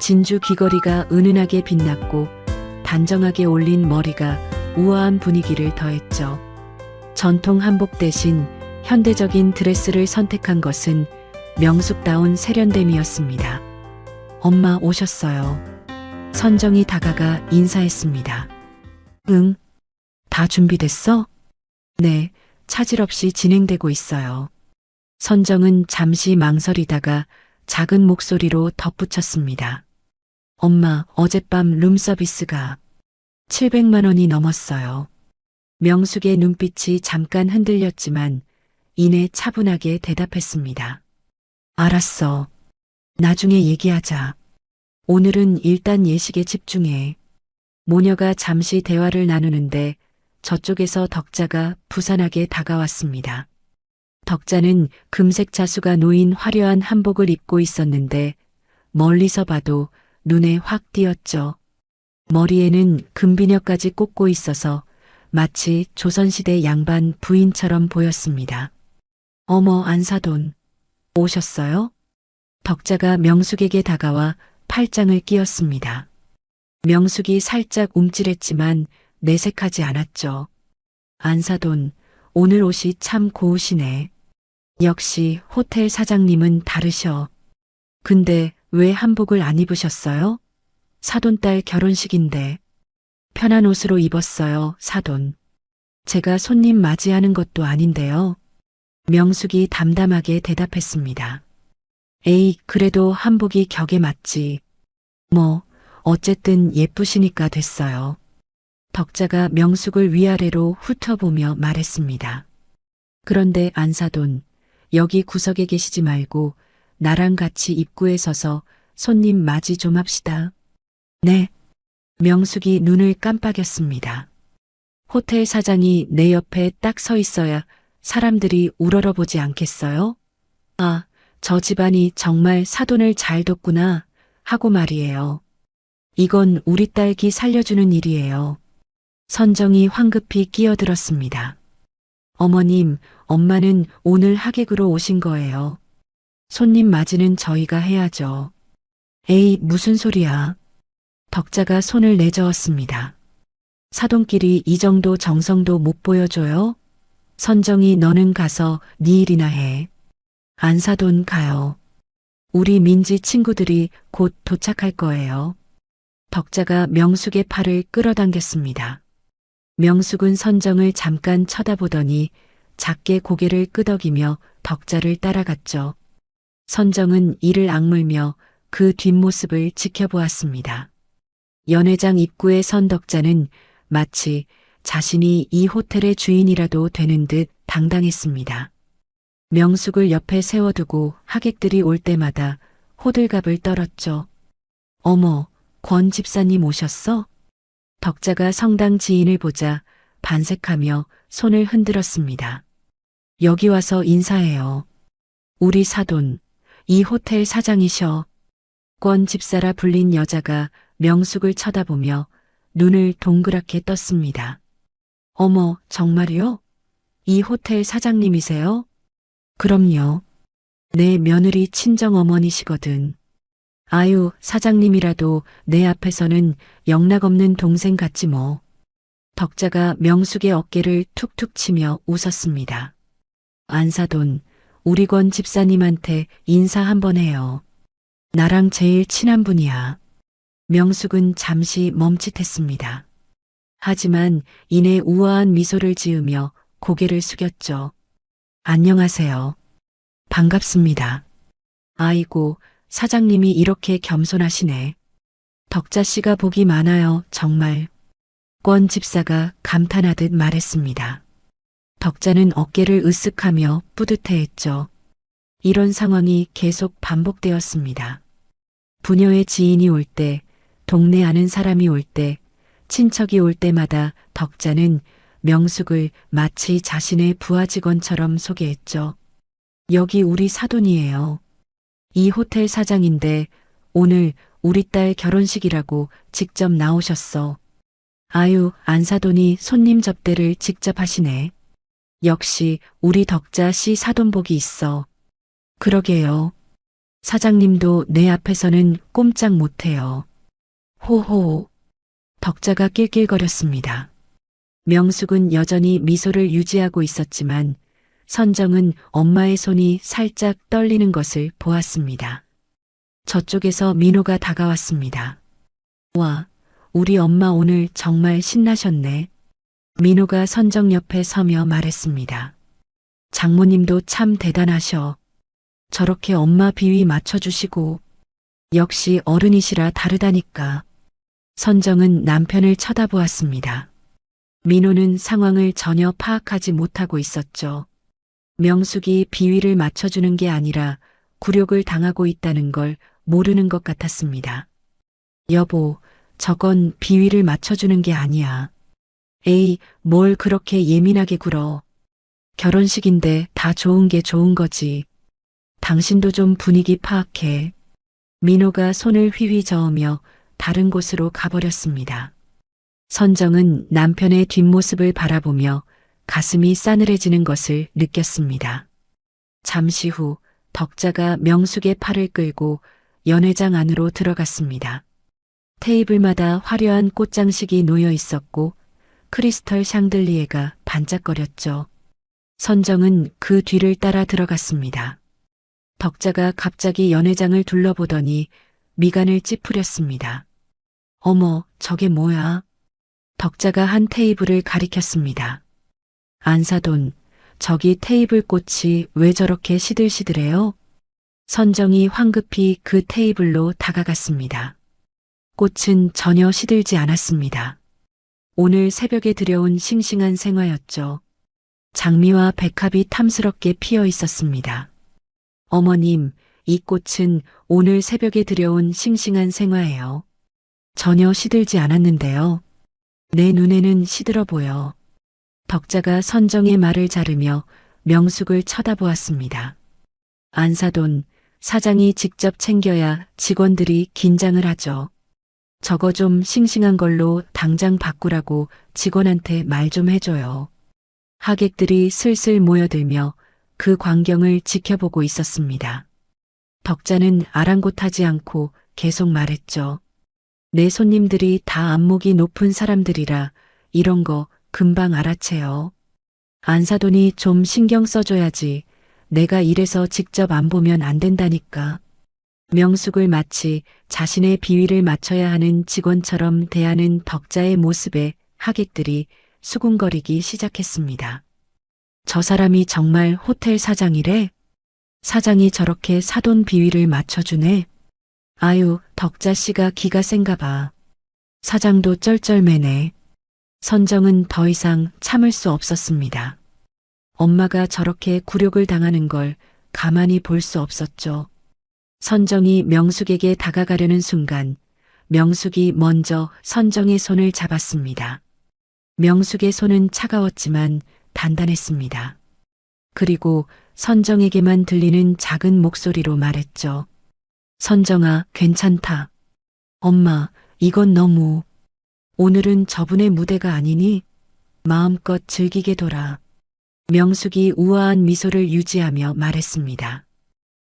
진주 귀걸이가 은은하게 빛났고 단정하게 올린 머리가 우아한 분위기를 더했죠. 전통 한복 대신 현대적인 드레스를 선택한 것은 명숙다운 세련됨이었습니다. 엄마 오셨어요. 선정이 다가가 인사했습니다. 응? 다 준비됐어? 네, 차질 없이 진행되고 있어요. 선정은 잠시 망설이다가 작은 목소리로 덧붙였습니다. 엄마, 어젯밤 룸서비스가 700만 원이 넘었어요. 명숙의 눈빛이 잠깐 흔들렸지만 이내 차분하게 대답했습니다. 알았어. 나중에 얘기하자. 오늘은 일단 예식에 집중해. 모녀가 잠시 대화를 나누는데 저쪽에서 덕자가 부산하게 다가왔습니다. 덕자는 금색 자수가 놓인 화려한 한복을 입고 있었는데 멀리서 봐도 눈에 확 띄었죠. 머리에는 금비녀까지 꽂고 있어서 마치 조선시대 양반 부인처럼 보였습니다. 어머, 안사돈. 오셨어요? 덕자가 명숙에게 다가와 팔짱을 끼었습니다. 명숙이 살짝 움찔했지만 내색하지 않았죠. 안사돈, 오늘 옷이 참 고우시네. 역시 호텔 사장님은 다르셔. 근데 왜 한복을 안 입으셨어요? 사돈딸 결혼식인데. 편한 옷으로 입었어요, 사돈. 제가 손님 맞이하는 것도 아닌데요. 명숙이 담담하게 대답했습니다. 에이, 그래도 한복이 격에 맞지. 뭐, 어쨌든 예쁘시니까 됐어요. 덕자가 명숙을 위아래로 훑어보며 말했습니다. 그런데 안사돈, 여기 구석에 계시지 말고 나랑 같이 입구에 서서 손님 맞이 좀 합시다. 네. 명숙이 눈을 깜빡였습니다. 호텔 사장이 내 옆에 딱 서 있어야 사람들이 우러러보지 않겠어요? 아, 저 집안이 정말 사돈을 잘 뒀구나 하고 말이에요. 이건 우리 딸기 살려주는 일이에요. 선정이 황급히 끼어들었습니다. 어머님, 엄마는 오늘 하객으로 오신 거예요. 손님 맞이는 저희가 해야죠. 에이, 무슨 소리야. 덕자가 손을 내저었습니다. 사돈끼리 이 정도 정성도 못 보여줘요? 선정이 너는 가서 네 일이나 해. 안사돈 가요. 우리 민지 친구들이 곧 도착할 거예요. 덕자가 명숙의 팔을 끌어당겼습니다. 명숙은 선정을 잠깐 쳐다보더니 작게 고개를 끄덕이며 덕자를 따라갔죠. 선정은 이를 악물며 그 뒷모습을 지켜보았습니다. 연회장 입구에 선 덕자는 마치 자신이 이 호텔의 주인이라도 되는 듯 당당했습니다. 명숙을 옆에 세워두고 하객들이 올 때마다 호들갑을 떨었죠. 어머, 권 집사님 오셨어? 덕자가 성당 지인을 보자 반색하며 손을 흔들었습니다. 여기 와서 인사해요. 우리 사돈, 이 호텔 사장이셔. 권 집사라 불린 여자가 명숙을 쳐다보며 눈을 동그랗게 떴습니다. 어머, 정말요? 이 호텔 사장님이세요? 그럼요. 내 며느리 친정어머니시거든. 아유, 사장님이라도 내 앞에서는 영락없는 동생 같지 뭐. 덕자가 명숙의 어깨를 툭툭 치며 웃었습니다. 안사돈, 우리 권 집사님한테 인사 한번 해요. 나랑 제일 친한 분이야. 명숙은 잠시 멈칫했습니다. 하지만 이내 우아한 미소를 지으며 고개를 숙였죠. 안녕하세요. 반갑습니다. 아이고, 사장님이 이렇게 겸손하시네. 덕자 씨가 복이 많아요, 정말. 권 집사가 감탄하듯 말했습니다. 덕자는 어깨를 으쓱하며 뿌듯해했죠. 이런 상황이 계속 반복되었습니다. 부녀의 지인이 올 때, 동네 아는 사람이 올 때, 친척이 올 때마다 덕자는 명숙을 마치 자신의 부하 직원처럼 소개했죠. 여기 우리 사돈이에요. 이 호텔 사장인데 오늘 우리 딸 결혼식이라고 직접 나오셨어. 아유, 안사돈이 손님 접대를 직접 하시네. 역시 우리 덕자 씨 사돈복이 있어. 그러게요. 사장님도 내 앞에서는 꼼짝 못해요. 호호. 덕자가 낄낄거렸습니다. 명숙은 여전히 미소를 유지하고 있었지만 선정은 엄마의 손이 살짝 떨리는 것을 보았습니다. 저쪽에서 민호가 다가왔습니다. 와, 우리 엄마 오늘 정말 신나셨네. 민호가 선정 옆에 서며 말했습니다. 장모님도 참 대단하셔. 저렇게 엄마 비위 맞춰주시고. 역시 어른이시라 다르다니까. 선정은 남편을 쳐다보았습니다. 민호는 상황을 전혀 파악하지 못하고 있었죠. 명숙이 비위를 맞춰주는 게 아니라 굴욕을 당하고 있다는 걸 모르는 것 같았습니다. 여보, 저건 비위를 맞춰주는 게 아니야. 에이, 뭘 그렇게 예민하게 굴어. 결혼식인데 다 좋은 게 좋은 거지. 당신도 좀 분위기 파악해. 민호가 손을 휘휘 저으며 다른 곳으로 가버렸습니다. 선정은 남편의 뒷모습을 바라보며 가슴이 싸늘해지는 것을 느꼈습니다. 잠시 후 덕자가 명숙의 팔을 끌고 연회장 안으로 들어갔습니다. 테이블마다 화려한 꽃장식이 놓여 있었고 크리스털 샹들리에가 반짝거렸죠. 선정은 그 뒤를 따라 들어갔습니다. 덕자가 갑자기 연회장을 둘러보더니 미간을 찌푸렸습니다. 어머, 저게 뭐야? 덕자가 한 테이블을 가리켰습니다. 안사돈, 저기 테이블 꽃이 왜 저렇게 시들시들해요? 선정이 황급히 그 테이블로 다가갔습니다. 꽃은 전혀 시들지 않았습니다. 오늘 새벽에 들여온 싱싱한 생화였죠. 장미와 백합이 탐스럽게 피어 있었습니다. 어머님, 이 꽃은 오늘 새벽에 들여온 싱싱한 생화예요. 전혀 시들지 않았는데요. 내 눈에는 시들어 보여. 덕자가 선정의 말을 자르며 명숙을 쳐다보았습니다. 안사돈, 사장이 직접 챙겨야 직원들이 긴장을 하죠. 저거 좀 싱싱한 걸로 당장 바꾸라고 직원한테 말 좀 해줘요. 하객들이 슬슬 모여들며 그 광경을 지켜보고 있었습니다. 덕자는 아랑곳하지 않고 계속 말했죠. 내 손님들이 다 안목이 높은 사람들이라 이런 거 금방 알아채요. 안사돈이 좀 신경 써줘야지. 내가 이래서 직접 안 보면 안 된다니까. 명숙을 마치 자신의 비위를 맞춰야 하는 직원처럼 대하는 덕자의 모습에 하객들이 수군거리기 시작했습니다. 저 사람이 정말 호텔 사장이래? 사장이 저렇게 사돈 비위를 맞춰주네? 아유, 덕자 씨가 기가 센가 봐. 사장도 쩔쩔매네. 선정은 더 이상 참을 수 없었습니다. 엄마가 저렇게 굴욕을 당하는 걸 가만히 볼 수 없었죠. 선정이 명숙에게 다가가려는 순간 명숙이 먼저 선정의 손을 잡았습니다. 명숙의 손은 차가웠지만 단단했습니다. 그리고 선정에게만 들리는 작은 목소리로 말했죠. 선정아, 괜찮다. 엄마, 이건 너무. 오늘은 저분의 무대가 아니니 마음껏 즐기게 둬라. 명숙이 우아한 미소를 유지하며 말했습니다.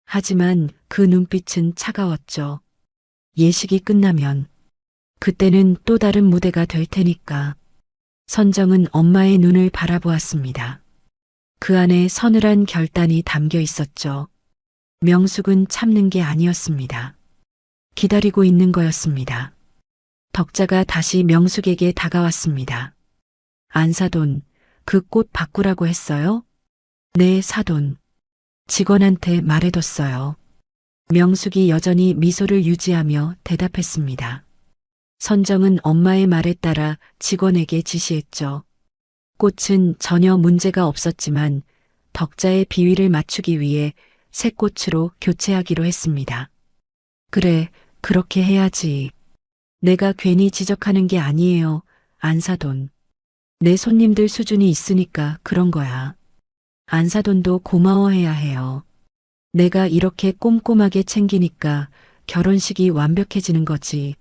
하지만 그 눈빛은 차가웠죠. 예식이 끝나면 그때는 또 다른 무대가 될 테니까. 선정은 엄마의 눈을 바라보았습니다. 그 안에 서늘한 결단이 담겨 있었죠. 명숙은 참는 게 아니었습니다. 기다리고 있는 거였습니다. 덕자가 다시 명숙에게 다가왔습니다. 안사돈, 그 꽃 바꾸라고 했어요? 네, 사돈. 직원한테 말해뒀어요. 명숙이 여전히 미소를 유지하며 대답했습니다. 선정은 엄마의 말에 따라 직원에게 지시했죠. 꽃은 전혀 문제가 없었지만 덕자의 비위를 맞추기 위해 새 꽃으로 교체하기로 했습니다. 그래, 그렇게 해야지. 내가 괜히 지적하는 게 아니에요, 안사돈. 내 손님들 수준이 있으니까 그런 거야. 안사돈도 고마워해야 해요. 내가 이렇게 꼼꼼하게 챙기니까 결혼식이 완벽해지는 거지.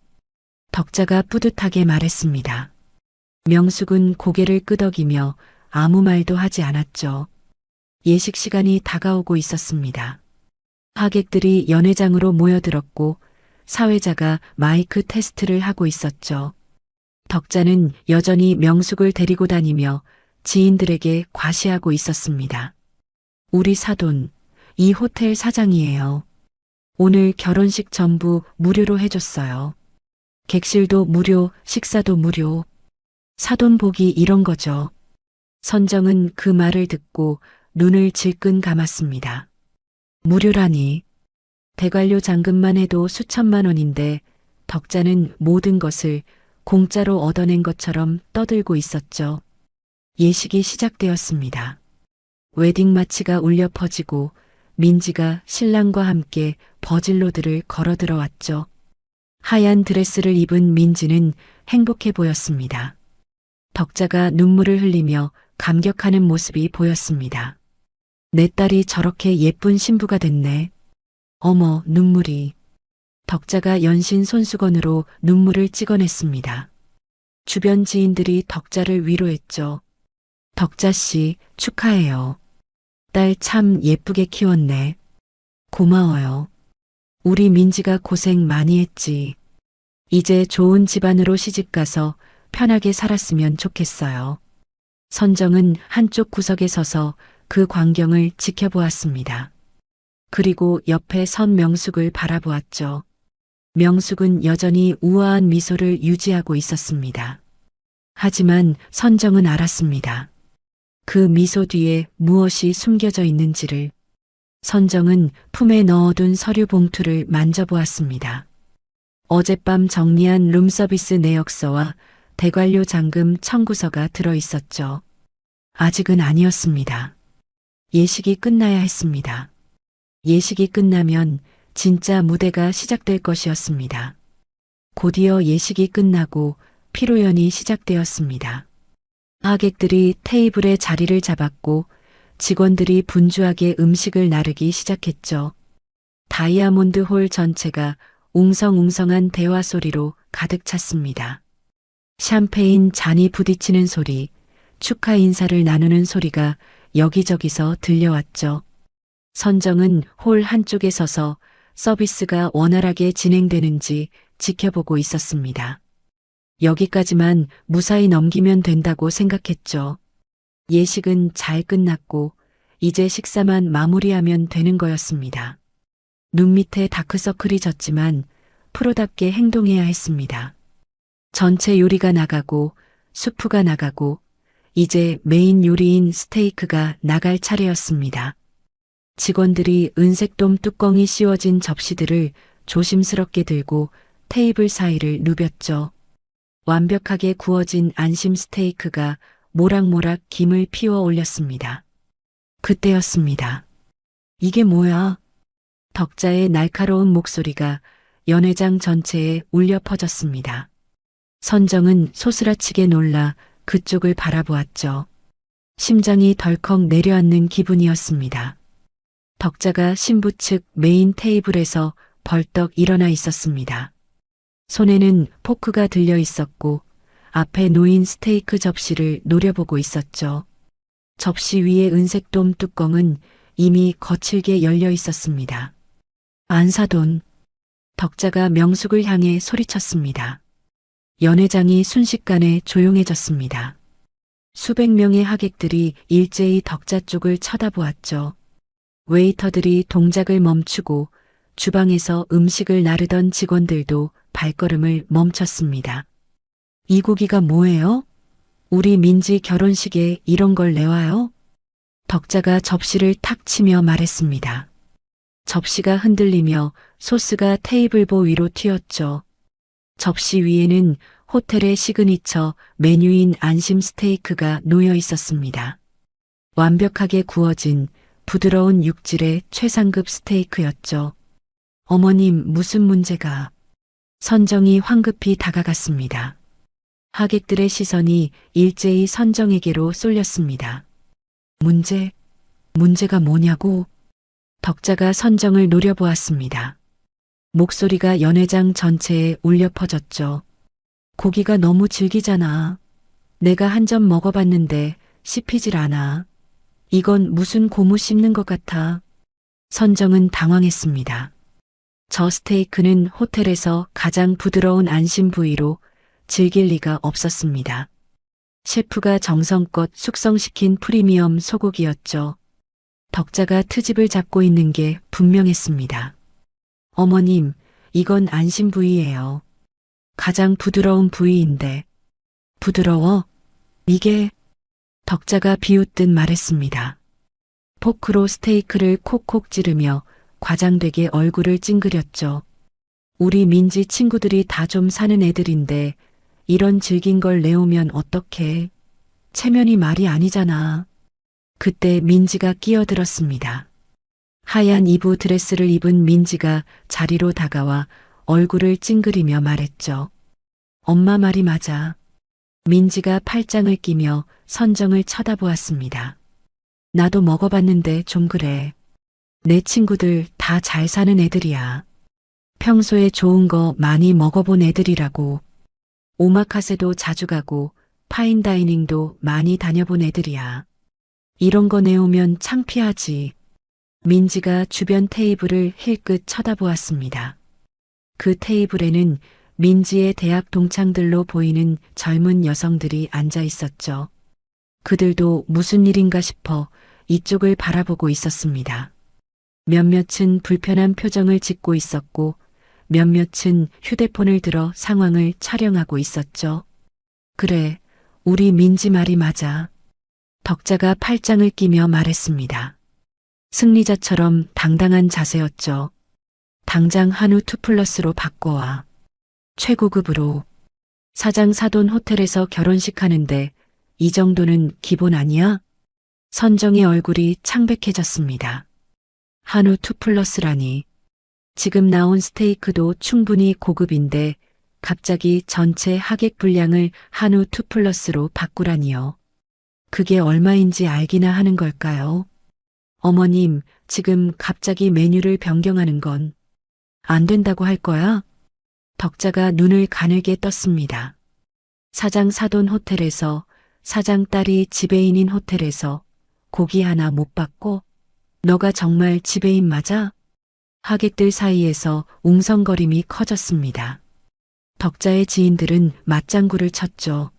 덕자가 뿌듯하게 말했습니다. 명숙은 고개를 끄덕이며 아무 말도 하지 않았죠. 예식 시간이 다가오고 있었습니다. 하객들이 연회장으로 모여들었고 사회자가 마이크 테스트를 하고 있었죠. 덕자는 여전히 명숙을 데리고 다니며 지인들에게 과시하고 있었습니다. 우리 사돈, 이 호텔 사장이에요. 오늘 결혼식 전부 무료로 해줬어요. 객실도 무료, 식사도 무료. 사돈 복이 이런 거죠. 선정은 그 말을 듣고 눈을 질끈 감았습니다. 무료라니. 대관료 잔금만 해도 수천만 원인데 덕자는 모든 것을 공짜로 얻어낸 것처럼 떠들고 있었죠. 예식이 시작되었습니다. 웨딩 마치가 울려 퍼지고 민지가 신랑과 함께 버질로드를 걸어 들어왔죠. 하얀 드레스를 입은 민지는 행복해 보였습니다. 덕자가 눈물을 흘리며 감격하는 모습이 보였습니다. 내 딸이 저렇게 예쁜 신부가 됐네. 어머, 눈물이. 덕자가 연신 손수건으로 눈물을 찍어냈습니다. 주변 지인들이 덕자를 위로했죠. 덕자 씨, 축하해요. 딸 참 예쁘게 키웠네. 고마워요. 우리 민지가 고생 많이 했지. 이제 좋은 집안으로 시집가서 편하게 살았으면 좋겠어요. 선정은 한쪽 구석에 서서 그 광경을 지켜보았습니다. 그리고 옆에 선 명숙을 바라보았죠. 명숙은 여전히 우아한 미소를 유지하고 있었습니다. 하지만 선정은 알았습니다. 그 미소 뒤에 무엇이 숨겨져 있는지를. 선정은 품에 넣어둔 서류 봉투를 만져보았습니다. 어젯밤 정리한 룸서비스 내역서와 대관료 잔금 청구서가 들어있었죠. 아직은 아니었습니다. 예식이 끝나야 했습니다. 예식이 끝나면 진짜 무대가 시작될 것이었습니다. 곧이어 예식이 끝나고 피로연이 시작되었습니다. 하객들이 테이블에 자리를 잡았고 직원들이 분주하게 음식을 나르기 시작했죠. 다이아몬드 홀 전체가 웅성웅성한 대화 소리로 가득 찼습니다. 샴페인 잔이 부딪히는 소리, 축하 인사를 나누는 소리가 여기저기서 들려왔죠. 선정은 홀 한쪽에 서서 서비스가 원활하게 진행되는지 지켜보고 있었습니다. 여기까지만 무사히 넘기면 된다고 생각했죠. 예식은 잘 끝났고 이제 식사만 마무리하면 되는 거였습니다. 눈 밑에 다크서클이 졌지만 프로답게 행동해야 했습니다. 전체 요리가 나가고 수프가 나가고 이제 메인 요리인 스테이크가 나갈 차례였습니다. 직원들이 은색돔 뚜껑이 씌워진 접시들을 조심스럽게 들고 테이블 사이를 누볐죠. 완벽하게 구워진 안심 스테이크가 모락모락 김을 피워 올렸습니다. 그때였습니다. 이게 뭐야? 덕자의 날카로운 목소리가 연회장 전체에 울려 퍼졌습니다. 선정은 소스라치게 놀라 그쪽을 바라보았죠. 심장이 덜컥 내려앉는 기분이었습니다. 덕자가 신부 측 메인 테이블에서 벌떡 일어나 있었습니다. 손에는 포크가 들려 있었고 앞에 놓인 스테이크 접시를 노려보고 있었죠. 접시 위의 은색 돔 뚜껑은 이미 거칠게 열려 있었습니다. 안사돈. 덕자가 명숙을 향해 소리쳤습니다. 연회장이 순식간에 조용해졌습니다. 수백 명의 하객들이 일제히 덕자 쪽을 쳐다보았죠. 웨이터들이 동작을 멈추고 주방에서 음식을 나르던 직원들도 발걸음을 멈췄습니다. 이 고기가 뭐예요? 우리 민지 결혼식에 이런 걸 내와요? 덕자가 접시를 탁 치며 말했습니다. 접시가 흔들리며 소스가 테이블보 위로 튀었죠. 접시 위에는 호텔의 시그니처 메뉴인 안심 스테이크가 놓여 있었습니다. 완벽하게 구워진 부드러운 육질의 최상급 스테이크였죠. 어머님, 무슨 문제가? 선정이 황급히 다가갔습니다. 하객들의 시선이 일제히 선정에게로 쏠렸습니다. 문제가 뭐냐고? 덕자가 선정을 노려보았습니다. 목소리가 연회장 전체에 울려 퍼졌죠. 고기가 너무 질기잖아. 내가 한 점 먹어봤는데 씹히질 않아. 이건 무슨 고무 씹는 것 같아. 선정은 당황했습니다. 저 스테이크는 호텔에서 가장 부드러운 안심 부위로 질길 리가 없었습니다. 셰프가 정성껏 숙성시킨 프리미엄 소고기였죠. 덕자가 트집을 잡고 있는 게 분명했습니다. 어머님, 이건 안심 부위예요. 가장 부드러운 부위인데. 부드러워? 이게? 덕자가 비웃듯 말했습니다. 포크로 스테이크를 콕콕 찌르며 과장되게 얼굴을 찡그렸죠. 우리 민지 친구들이 다 좀 사는 애들인데 이런 질긴 걸 내오면 어떡해. 체면이 말이 아니잖아. 그때 민지가 끼어들었습니다. 하얀 이브 드레스를 입은 민지가 자리로 다가와 얼굴을 찡그리며 말했죠. 엄마 말이 맞아. 민지가 팔짱을 끼며 선정을 쳐다보았습니다. 나도 먹어봤는데 좀 그래. 내 친구들 다 잘 사는 애들이야. 평소에 좋은 거 많이 먹어본 애들이라고. 오마카세도 자주 가고 파인다이닝도 많이 다녀본 애들이야. 이런 거 내오면 창피하지. 민지가 주변 테이블을 힐끗 쳐다보았습니다. 그 테이블에는 민지의 대학 동창들로 보이는 젊은 여성들이 앉아 있었죠. 그들도 무슨 일인가 싶어 이쪽을 바라보고 있었습니다. 몇몇은 불편한 표정을 짓고 있었고 몇몇은 휴대폰을 들어 상황을 촬영하고 있었죠. 그래, 우리 민지 말이 맞아. 덕자가 팔짱을 끼며 말했습니다. 승리자처럼 당당한 자세였죠. 당장 한우 2플러스로 바꿔와. 최고급으로. 사장 사돈 호텔에서 결혼식 하는데 이 정도는 기본 아니야? 선정의 얼굴이 창백해졌습니다. 한우 2플러스라니. 지금 나온 스테이크도 충분히 고급인데 갑자기 전체 하객 분량을 한우 2플러스로 바꾸라니요. 그게 얼마인지 알기나 하는 걸까요? 어머님, 지금 갑자기 메뉴를 변경하는 건 안 된다고 할 거야? 덕자가 눈을 가늘게 떴습니다. 사장 사돈 호텔에서 사장 딸이 지배인인 호텔에서 고기 하나 못 받고 너가 정말 지배인 맞아? 하객들 사이에서 웅성거림이 커졌습니다. 덕자의 지인들은 맞장구를 쳤죠.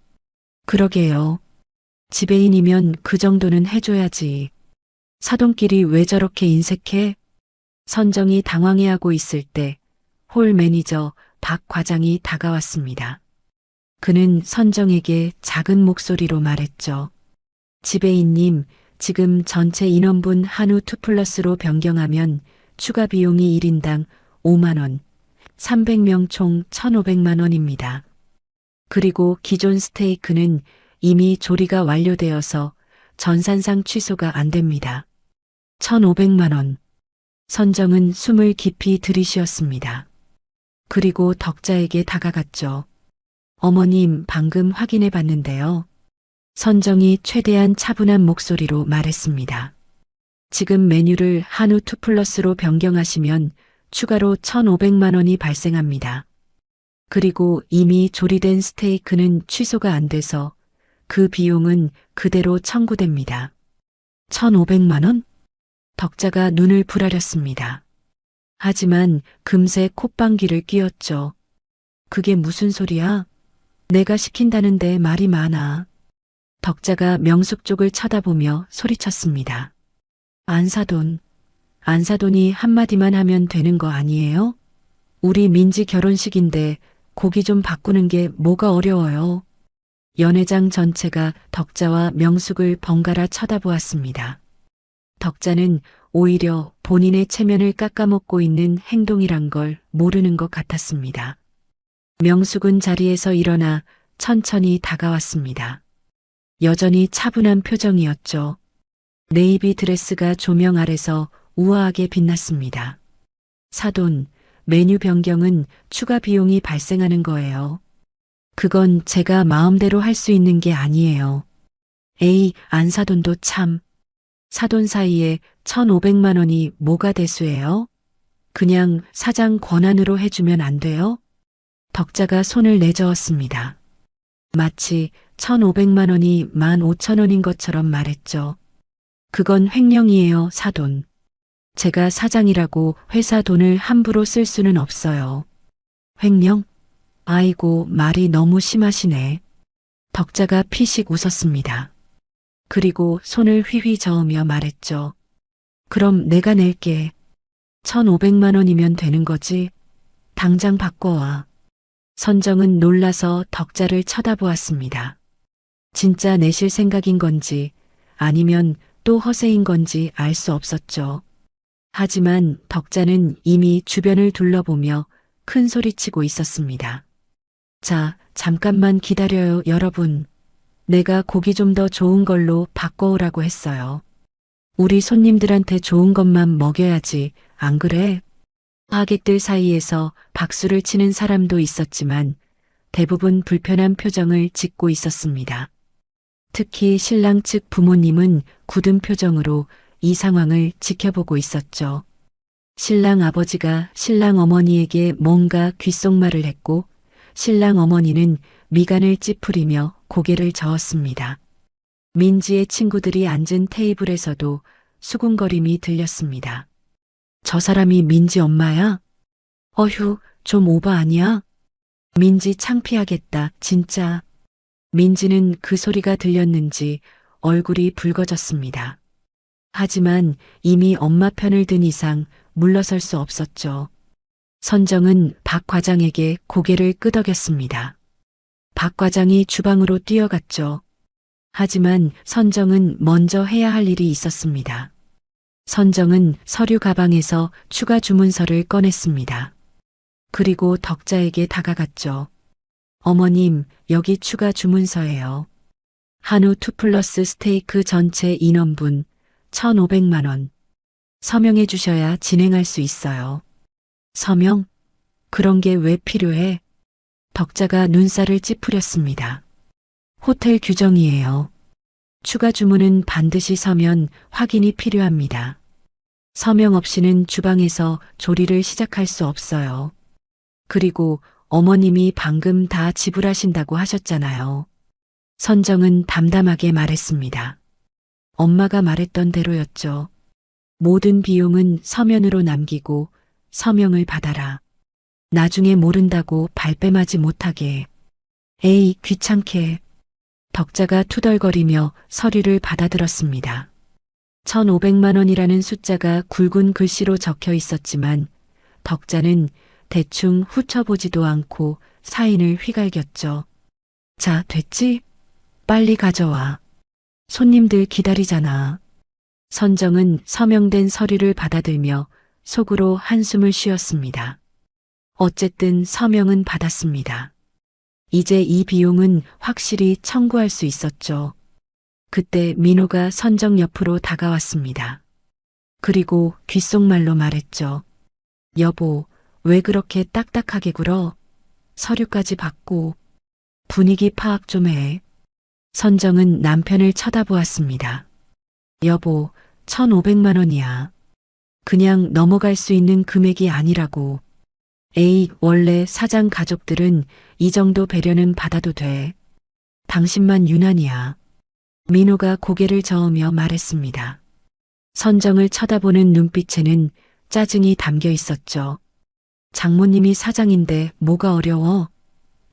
그러게요. 지배인이면 그 정도는 해줘야지. 사돈끼리 왜 저렇게 인색해? 선정이 당황해하고 있을 때 홀 매니저 박 과장이 다가왔습니다. 그는 선정에게 작은 목소리로 말했죠. 지배인님, 지금 전체 인원분 한우 2플러스로 변경하면 추가 비용이 1인당 5만 원, 300명 총 1,500만 원입니다. 그리고 기존 스테이크는 이미 조리가 완료되어서 전산상 취소가 안 됩니다. 1,500만 원. 선정은 숨을 깊이 들이쉬었습니다. 그리고 덕자에게 다가갔죠. 어머님, 방금 확인해 봤는데요. 선정이 최대한 차분한 목소리로 말했습니다. 지금 메뉴를 한우 2플러스로 변경하시면 추가로 1,500만 원이 발생합니다. 그리고 이미 조리된 스테이크는 취소가 안 돼서 그 비용은 그대로 청구됩니다. 1,500만 원? 덕자가 눈을 부라렸습니다. 하지만 금세 콧방귀를 뀌었죠. 그게 무슨 소리야? 내가 시킨다는데 말이 많아. 덕자가 명숙 쪽을 쳐다보며 소리쳤습니다. 안사돈. 안사돈이 한마디만 하면 되는 거 아니에요? 우리 민지 결혼식인데 고기 좀 바꾸는 게 뭐가 어려워요. 연회장 전체가 덕자와 명숙을 번갈아 쳐다보았습니다. 덕자는 오히려 본인의 체면을 깎아먹고 있는 행동이란 걸 모르는 것 같았습니다. 명숙은 자리에서 일어나 천천히 다가왔습니다. 여전히 차분한 표정이었죠. 네이비 드레스가 조명 아래서 우아하게 빛났습니다. 사돈, 메뉴 변경은 추가 비용이 발생하는 거예요. 그건 제가 마음대로 할 수 있는 게 아니에요. 에이, 안사돈도 참. 사돈 사이에 1,500만 원이 뭐가 대수예요? 그냥 사장 권한으로 해주면 안 돼요? 덕자가 손을 내저었습니다. 마치 1,500만 원이 15,000원인 것처럼 말했죠. 그건 횡령이에요, 사돈. 제가 사장이라고 회사 돈을 함부로 쓸 수는 없어요. 횡령? 아이고, 말이 너무 심하시네. 덕자가 피식 웃었습니다. 그리고 손을 휘휘 저으며 말했죠. 그럼 내가 낼게. 1,500만 원이면 되는 거지. 당장 바꿔와. 선정은 놀라서 덕자를 쳐다보았습니다. 진짜 내실 생각인 건지 아니면 또 허세인 건지 알 수 없었죠. 하지만 덕자는 이미 주변을 둘러보며 큰 소리치고 있었습니다. 자, 잠깐만 기다려요, 여러분. 내가 고기 좀 더 좋은 걸로 바꿔오라고 했어요. 우리 손님들한테 좋은 것만 먹여야지, 안 그래? 하객들 사이에서 박수를 치는 사람도 있었지만 대부분 불편한 표정을 짓고 있었습니다. 특히 신랑 측 부모님은 굳은 표정으로 이 상황을 지켜보고 있었죠. 신랑 아버지가 신랑 어머니에게 뭔가 귓속말을 했고 신랑 어머니는 미간을 찌푸리며 고개를 저었습니다. 민지의 친구들이 앉은 테이블에서도 수군거림이 들렸습니다. 저 사람이 민지 엄마야? 어휴, 좀 오버 아니야? 민지 창피하겠다, 진짜. 민지는 그 소리가 들렸는지 얼굴이 붉어졌습니다. 하지만 이미 엄마 편을 든 이상 물러설 수 없었죠. 선정은 박 과장에게 고개를 끄덕였습니다. 박 과장이 주방으로 뛰어갔죠. 하지만 선정은 먼저 해야 할 일이 있었습니다. 선정은 서류 가방에서 추가 주문서를 꺼냈습니다. 그리고 덕자에게 다가갔죠. 어머님, 여기 추가 주문서예요. 한우 2플러스 스테이크 전체 인원분 1,500만 원. 서명해 주셔야 진행할 수 있어요. 서명? 그런 게 왜 필요해? 덕자가 눈살을 찌푸렸습니다. 호텔 규정이에요. 추가 주문은 반드시 서면 확인이 필요합니다. 서명 없이는 주방에서 조리를 시작할 수 없어요. 그리고 어머님이 방금 다 지불하신다고 하셨잖아요. 선정은 담담하게 말했습니다. 엄마가 말했던 대로였죠. 모든 비용은 서면으로 남기고 서명을 받아라. 나중에 모른다고 발뺌하지 못하게. 에이, 귀찮게. 덕자가 투덜거리며 서류를 받아들었습니다. 1,500만 원이라는 숫자가 굵은 글씨로 적혀 있었지만 덕자는 대충 훑어보지도 않고 사인을 휘갈겼죠. 자, 됐지? 빨리 가져와. 손님들 기다리잖아. 선정은 서명된 서류를 받아들며 속으로 한숨을 쉬었습니다. 어쨌든 서명은 받았습니다. 이제 이 비용은 확실히 청구할 수 있었죠. 그때 민호가 선정 옆으로 다가왔습니다. 그리고 귓속말로 말했죠. 여보, 왜 그렇게 딱딱하게 굴어? 서류까지 받고 분위기 파악 좀 해. 선정은 남편을 쳐다보았습니다. 여보, 1,500만 원이야. 그냥 넘어갈 수 있는 금액이 아니라고. 에이, 원래 사장 가족들은 이 정도 배려는 받아도 돼. 당신만 유난이야. 민호가 고개를 저으며 말했습니다. 선정을 쳐다보는 눈빛에는 짜증이 담겨 있었죠. 장모님이 사장인데 뭐가 어려워?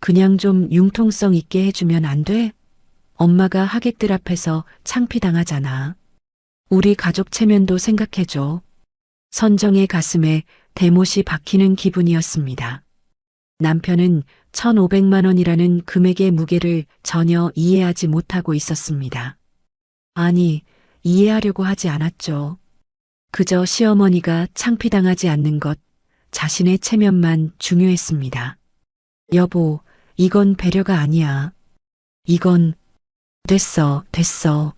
그냥 좀 융통성 있게 해주면 안 돼? 엄마가 하객들 앞에서 창피당하잖아. 우리 가족 체면도 생각해줘. 선정의 가슴에 대못이 박히는 기분이었습니다. 남편은 1,500만 원이라는 금액의 무게를 전혀 이해하지 못하고 있었습니다. 아니, 이해하려고 하지 않았죠. 그저 시어머니가 창피당하지 않는 것, 자신의 체면만 중요했습니다. 여보, 이건 배려가 아니야. 이건 됐어.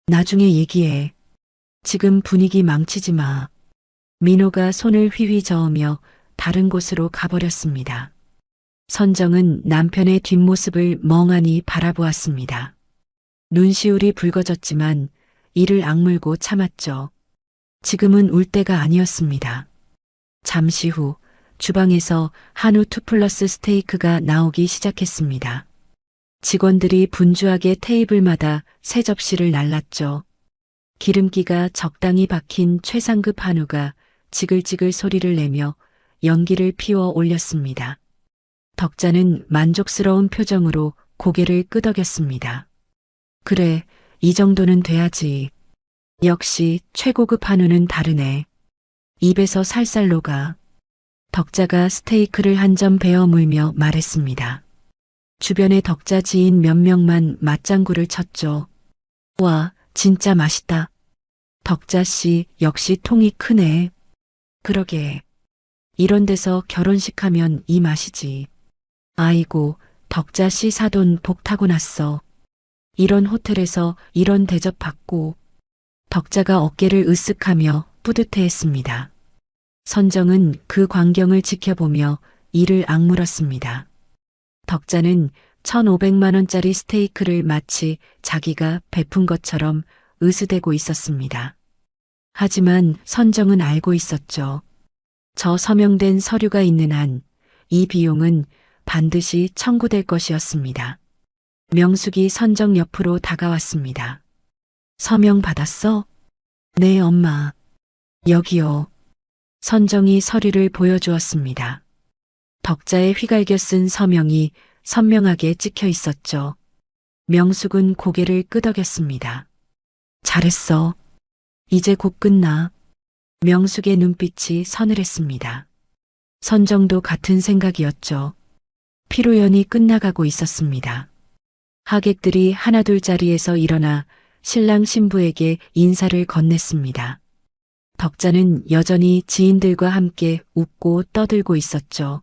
나중에 얘기해. 지금 분위기 망치지 마. 민호가 손을 휘휘 저으며 다른 곳으로 가버렸습니다. 선정은 남편의 뒷모습을 멍하니 바라보았습니다. 눈시울이 붉어졌지만 이를 악물고 참았죠. 지금은 울 때가 아니었습니다. 잠시 후 주방에서 한우 2플러스 스테이크가 나오기 시작했습니다. 직원들이 분주하게 테이블마다 새 접시를 날랐죠. 기름기가 적당히 박힌 최상급 한우가 지글지글 소리를 내며 연기를 피워 올렸습니다. 덕자는 만족스러운 표정으로 고개를 끄덕였습니다. 그래, 이 정도는 돼야지. 역시 최고급 한우는 다르네. 입에서 살살 녹아. 덕자가 스테이크를 한 점 베어 물며 말했습니다. 주변에 덕자 지인 몇 명만 맞장구를 쳤죠. 와, 진짜 맛있다. 덕자 씨 역시 통이 크네. 그러게. 이런 데서 결혼식 하면 이 맛이지. 아이고, 덕자 씨 사돈 복 타고 났어. 이런 호텔에서 이런 대접 받고. 덕자가 어깨를 으쓱하며 뿌듯해했습니다. 선정은 그 광경을 지켜보며 이를 악물었습니다. 덕자는 1,500만 원짜리 스테이크를 마치 자기가 베푼 것처럼 으스대고 있었습니다. 하지만 선정은 알고 있었죠. 저 서명된 서류가 있는 한 이 비용은 반드시 청구될 것이었습니다. 명숙이 선정 옆으로 다가왔습니다. 서명 받았어? 네, 엄마. 여기요. 선정이 서류를 보여주었습니다. 덕자에 휘갈겨 쓴 서명이 선명하게 찍혀 있었죠. 명숙은 고개를 끄덕였습니다. 잘했어. 이제 곧 끝나. 명숙의 눈빛이 서늘했습니다. 선정도 같은 생각이었죠. 피로연이 끝나가고 있었습니다. 하객들이 하나둘 자리에서 일어나 신랑 신부에게 인사를 건넸습니다. 덕자는 여전히 지인들과 함께 웃고 떠들고 있었죠.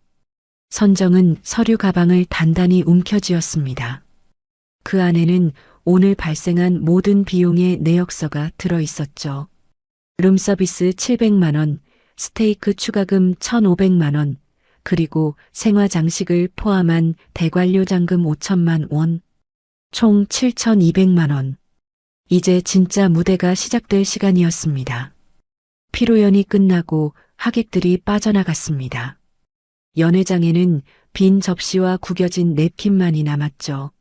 선정은 서류 가방을 단단히 움켜쥐었습니다. 그 안에는 오늘 발생한 모든 비용의 내역서가 들어 있었죠. 룸서비스 700만 원, 스테이크 추가금 1,500만 원, 그리고 생화장식을 포함한 대관료 잔금 5천만 원, 총 7,200만 원. 이제 진짜 무대가 시작될 시간이었습니다. 피로연이 끝나고 하객들이 빠져나갔습니다. 연회장에는 빈 접시와 구겨진 냅킨만이 남았죠.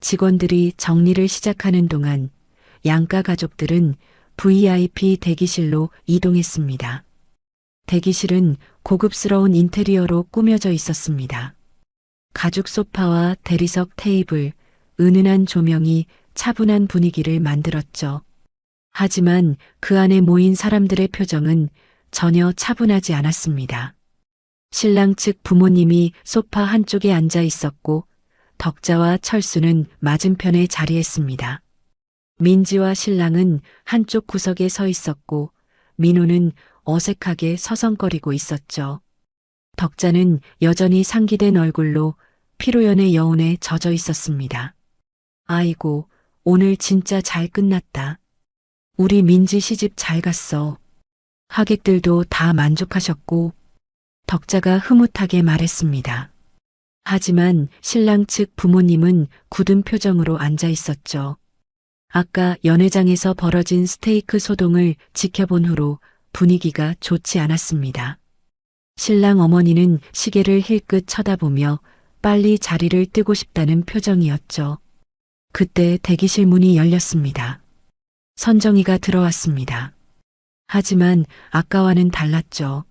직원들이 정리를 시작하는 동안 양가 가족들은 VIP 대기실로 이동했습니다. 대기실은 고급스러운 인테리어로 꾸며져 있었습니다. 가죽 소파와 대리석 테이블, 은은한 조명이 차분한 분위기를 만들었죠. 하지만 그 안에 모인 사람들의 표정은 전혀 차분하지 않았습니다. 신랑 측 부모님이 소파 한쪽에 앉아 있었고 덕자와 철수는 맞은편에 자리했습니다. 민지와 신랑은 한쪽 구석에 서 있었고 민호는 어색하게 서성거리고 있었죠. 덕자는 여전히 상기된 얼굴로 피로연의 여운에 젖어 있었습니다. 아이고, 오늘 진짜 잘 끝났다. 우리 민지 시집 잘 갔어. 하객들도 다 만족하셨고, 덕자가 흐뭇하게 말했습니다. 하지만 신랑 측 부모님은 굳은 표정으로 앉아 있었죠. 아까 연회장에서 벌어진 스테이크 소동을 지켜본 후로 분위기가 좋지 않았습니다. 신랑 어머니는 시계를 힐끗 쳐다보며 빨리 자리를 뜨고 싶다는 표정이었죠. 그때 대기실 문이 열렸습니다. 선정이가 들어왔습니다. 하지만 아까와는 달랐죠.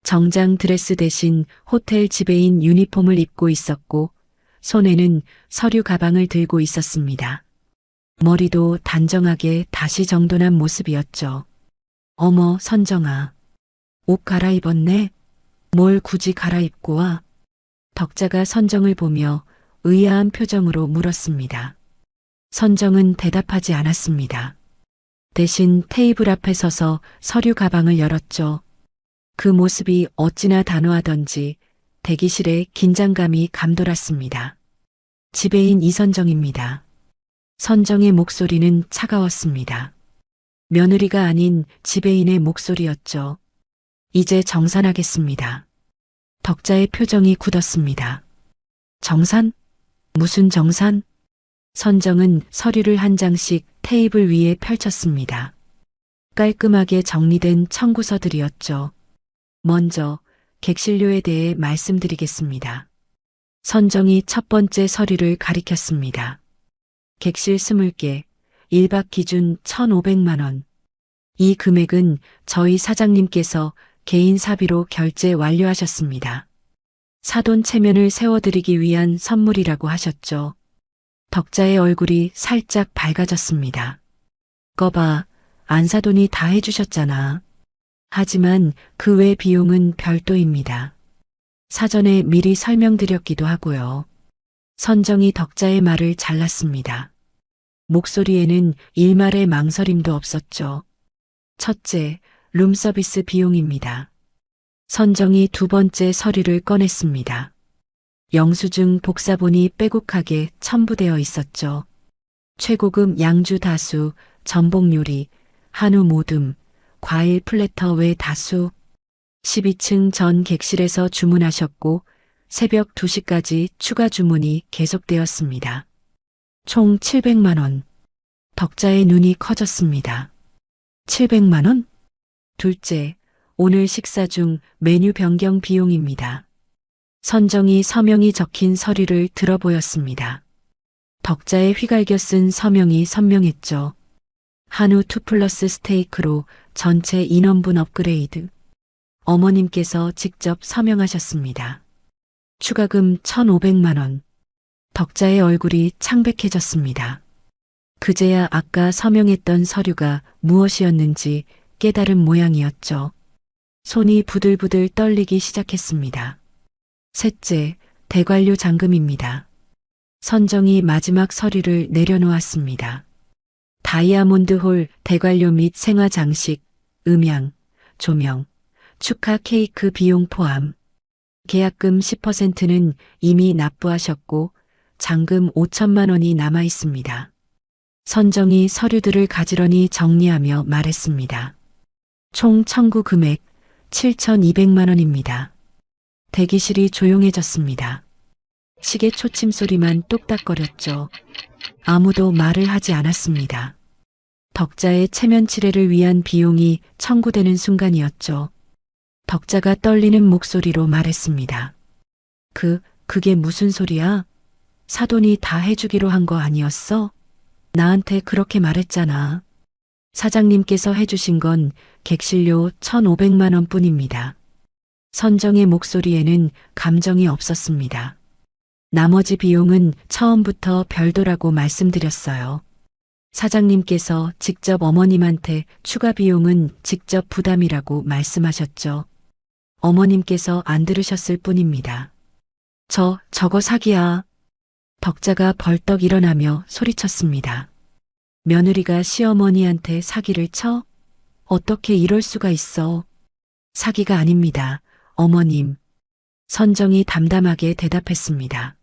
정장 드레스 대신 호텔 지배인 유니폼을 입고 있었고 손에는 서류 가방을 들고 있었습니다. 머리도 단정하게 다시 정돈한 모습이었죠. 어머, 선정아. 옷 갈아입었네? 뭘 굳이 갈아입고 와? 덕자가 선정을 보며 의아한 표정으로 물었습니다. 선정은 대답하지 않았습니다. 대신 테이블 앞에 서서 서류 가방을 열었죠. 그 모습이 어찌나 단호하던지 대기실에 긴장감이 감돌았습니다. 지배인 이선정입니다. 선정의 목소리는 차가웠습니다. 며느리가 아닌 지배인의 목소리였죠. 이제 정산하겠습니다. 덕자의 표정이 굳었습니다. 정산? 무슨 정산? 선정은 서류를 한 장씩 테이블 위에 펼쳤습니다. 깔끔하게 정리된 청구서들이었죠. 먼저 객실료에 대해 말씀드리겠습니다. 선정이 첫 번째 서류를 가리켰습니다. 객실 20개, 1박 기준 1,500만 원. 이 금액은 저희 사장님께서 개인 사비로 결제 완료하셨습니다. 사돈 체면을 세워드리기 위한 선물이라고 하셨죠. 덕자의 얼굴이 살짝 밝아졌습니다. 거봐, 안사돈이 다 해주셨잖아. 하지만 그 외 비용은 별도입니다. 사전에 미리 설명드렸기도 하고요. 선정이 덕자의 말을 잘랐습니다. 목소리에는 일말의 망설임도 없었죠. 첫째, 룸서비스 비용입니다. 선정이 두 번째 서류를 꺼냈습니다. 영수증 복사본이 빼곡하게 첨부되어 있었죠. 최고급 양주 다수, 전복 요리, 한우 모듬, 과일 플래터 외 다수. 12층 전 객실에서 주문하셨고 새벽 2시까지 추가 주문이 계속되었습니다. 총 700만 원. 덕자의 눈이 커졌습니다. 700만 원? 둘째, 오늘 식사 중 메뉴 변경 비용입니다. 선정이 서명이 적힌 서류를 들어보였습니다. 덕자의 휘갈겨 쓴 서명이 선명했죠. 한우 2플러스 스테이크로 전체 인원분 업그레이드. 어머님께서 직접 서명하셨습니다. 추가금 1,500만 원. 덕자의 얼굴이 창백해졌습니다. 그제야 아까 서명했던 서류가 무엇이었는지 깨달은 모양이었죠. 손이 부들부들 떨리기 시작했습니다. 셋째, 대관료 잔금입니다. 선정이 마지막 서류를 내려놓았습니다. 다이아몬드홀 대관료 및 생화 장식, 음향, 조명, 축하 케이크 비용 포함. 계약금 10%는 이미 납부하셨고 잔금 5천만 원이 남아 있습니다. 선정이 서류들을 가지런히 정리하며 말했습니다. 총 청구 금액 7,200만 원입니다. 대기실이 조용해졌습니다. 시계 초침 소리만 똑딱거렸죠. 아무도 말을 하지 않았습니다. 덕자의 체면 칠해를 위한 비용이 청구되는 순간이었죠. 덕자가 떨리는 목소리로 말했습니다. 그게 무슨 소리야? 사돈이 다 해주기로 한 거 아니었어? 나한테 그렇게 말했잖아. 사장님께서 해주신 건 객실료 1,500만 원 뿐입니다. 선정의 목소리에는 감정이 없었습니다. 나머지 비용은 처음부터 별도라고 말씀드렸어요. 사장님께서 직접 어머님한테 추가 비용은 직접 부담이라고 말씀하셨죠. 어머님께서 안 들으셨을 뿐입니다. 저거 사기야. 덕자가 벌떡 일어나며 소리쳤습니다. 며느리가 시어머니한테 사기를 쳐? 어떻게 이럴 수가 있어? 사기가 아닙니다. 어머님. 선정이 담담하게 대답했습니다.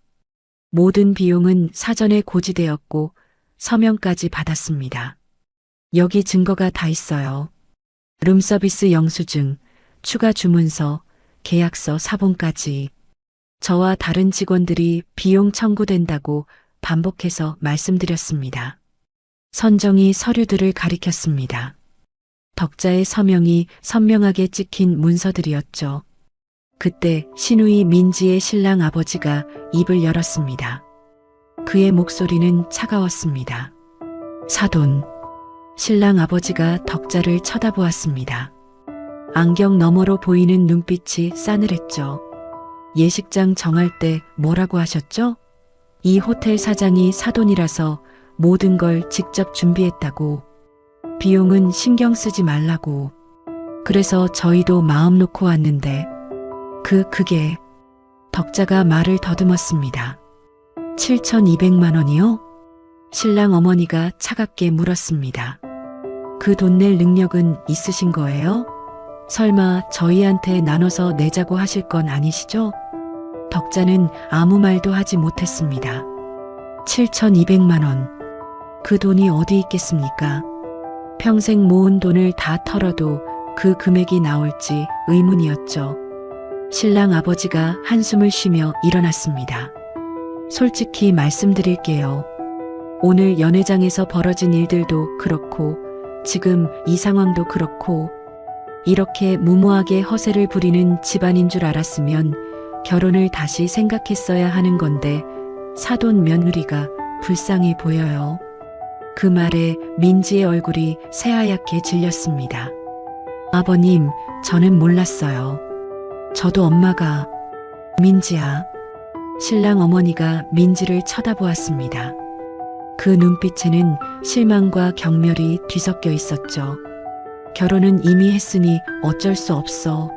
모든 비용은 사전에 고지되었고 서명까지 받았습니다. 여기 증거가 다 있어요. 룸서비스 영수증, 추가 주문서, 계약서 사본까지. 저와 다른 직원들이 비용 청구된다고 반복해서 말씀드렸습니다. 선정이 서류들을 가리켰습니다. 덕자의 서명이 선명하게 찍힌 문서들이었죠. 그때 신우이 민지의 신랑 아버지가 입을 열었습니다. 그의 목소리는 차가웠습니다. 사돈. 신랑 아버지가 덕자를 쳐다보았습니다. 안경 너머로 보이는 눈빛이 싸늘했죠. 예식장 정할 때 뭐라고 하셨죠? 이 호텔 사장이 사돈이라서 모든 걸 직접 준비했다고. 비용은 신경 쓰지 말라고. 그래서 저희도 마음 놓고 왔는데 그게 덕자가 말을 더듬었습니다. 7,200만 원이요? 신랑 어머니가 차갑게 물었습니다. 그 돈 낼 능력은 있으신 거예요? 설마 저희한테 나눠서 내자고 하실 건 아니시죠? 덕자는 아무 말도 하지 못했습니다. 7,200만 원. 그 돈이 어디 있겠습니까? 평생 모은 돈을 다 털어도 그 금액이 나올지 의문이었죠. 신랑 아버지가 한숨을 쉬며 일어났습니다. 솔직히 말씀드릴게요. 오늘 연회장에서 벌어진 일들도 그렇고 지금 이 상황도 그렇고 이렇게 무모하게 허세를 부리는 집안인 줄 알았으면 결혼을 다시 생각했어야 하는 건데 사돈 며느리가 불쌍해 보여요. 그 말에 민지의 얼굴이 새하얗게 질렸습니다. 아버님, 저는 몰랐어요. 저도 엄마가. 민지야. 신랑 어머니가 민지를 쳐다보았습니다. 그 눈빛에는 실망과 경멸이 뒤섞여 있었죠. 결혼은 이미 했으니 어쩔 수 없어.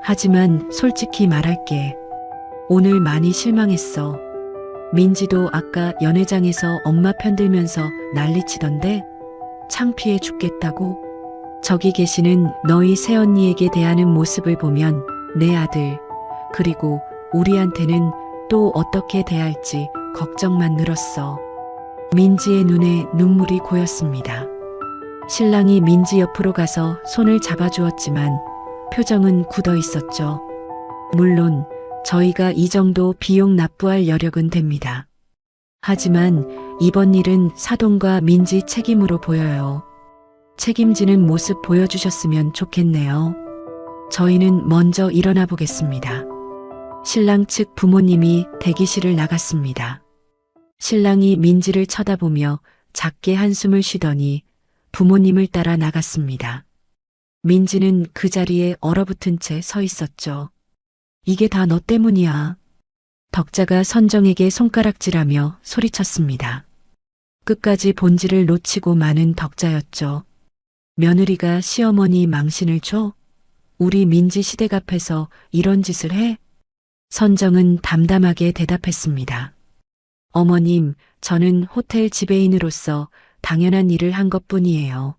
하지만 솔직히 말할게. 오늘 많이 실망했어. 민지도 아까 연회장에서 엄마 편들면서 난리치던데 창피해 죽겠다고. 저기 계시는 너희 새언니에게 대하는 모습을 보면 내 아들 그리고 우리한테는 또 어떻게 대할지 걱정만 늘었어. 민지의 눈에 눈물이 고였습니다. 신랑이 민지 옆으로 가서 손을 잡아주었지만 표정은 굳어 있었죠. 물론 저희가 이 정도 비용 납부할 여력은 됩니다. 하지만 이번 일은 사돈과 민지 책임으로 보여요. 책임지는 모습 보여주셨으면 좋겠네요. 저희는 먼저 일어나 보겠습니다. 신랑 측 부모님이 대기실을 나갔습니다. 신랑이 민지를 쳐다보며 작게 한숨을 쉬더니 부모님을 따라 나갔습니다. 민지는 그 자리에 얼어붙은 채 서 있었죠. 이게 다 너 때문이야. 덕자가 선정에게 손가락질하며 소리쳤습니다. 끝까지 본질을 놓치고 마는 덕자였죠. 며느리가 시어머니 망신을 줘? 우리 민지 시댁 앞에서 이런 짓을 해? 선정은 담담하게 대답했습니다. 어머님, 저는 호텔 지배인으로서 당연한 일을 한 것뿐이에요.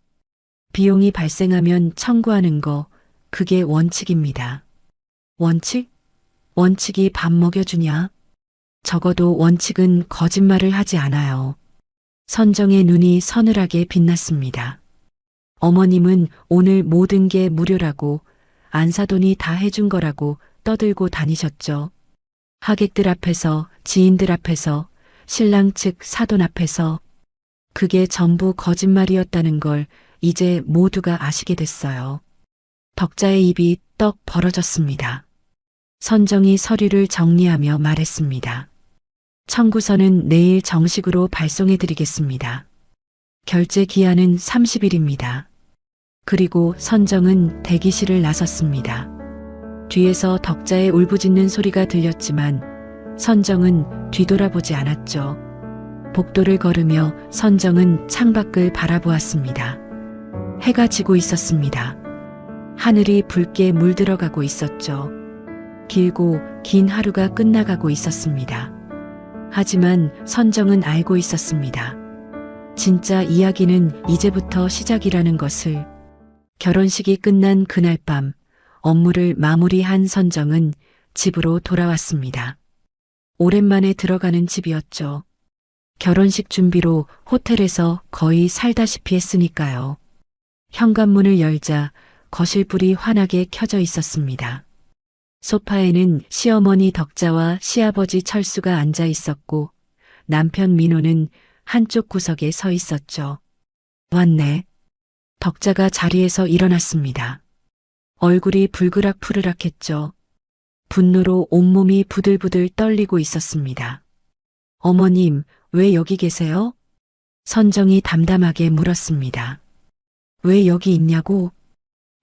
비용이 발생하면 청구하는 거, 그게 원칙입니다. 원칙? 원칙이 밥 먹여주냐? 적어도 원칙은 거짓말을 하지 않아요. 선정의 눈이 서늘하게 빛났습니다. 어머님은 오늘 모든 게 무료라고 안사돈이 다 해준 거라고 떠들고 다니셨죠. 하객들 앞에서, 지인들 앞에서, 신랑 측 사돈 앞에서. 그게 전부 거짓말이었다는 걸 이제 모두가 아시게 됐어요. 덕자의 입이 떡 벌어졌습니다. 선정이 서류를 정리하며 말했습니다. 청구서는 내일 정식으로 발송해드리겠습니다. 결제 기한은 30일입니다. 그리고 선정은 대기실을 나섰습니다. 뒤에서 덕자의 울부짖는 소리가 들렸지만 선정은 뒤돌아보지 않았죠. 복도를 걸으며 선정은 창밖을 바라보았습니다. 해가 지고 있었습니다. 하늘이 붉게 물들어가고 있었죠. 길고 긴 하루가 끝나가고 있었습니다. 하지만 선정은 알고 있었습니다. 진짜 이야기는 이제부터 시작이라는 것을. 결혼식이 끝난 그날 밤 업무를 마무리한 선정은 집으로 돌아왔습니다. 오랜만에 들어가는 집이었죠. 결혼식 준비로 호텔에서 거의 살다시피 했으니까요. 현관문을 열자 거실 불이 환하게 켜져 있었습니다. 소파에는 시어머니 덕자와 시아버지 철수가 앉아 있었고 남편 민호는 한쪽 구석에 서 있었죠. 왔네. 덕자가 자리에서 일어났습니다. 얼굴이 불그락푸르락했죠. 분노로 온몸이 부들부들 떨리고 있었습니다. 어머님, 왜 여기 계세요? 선정이 담담하게 물었습니다. 왜 여기 있냐고?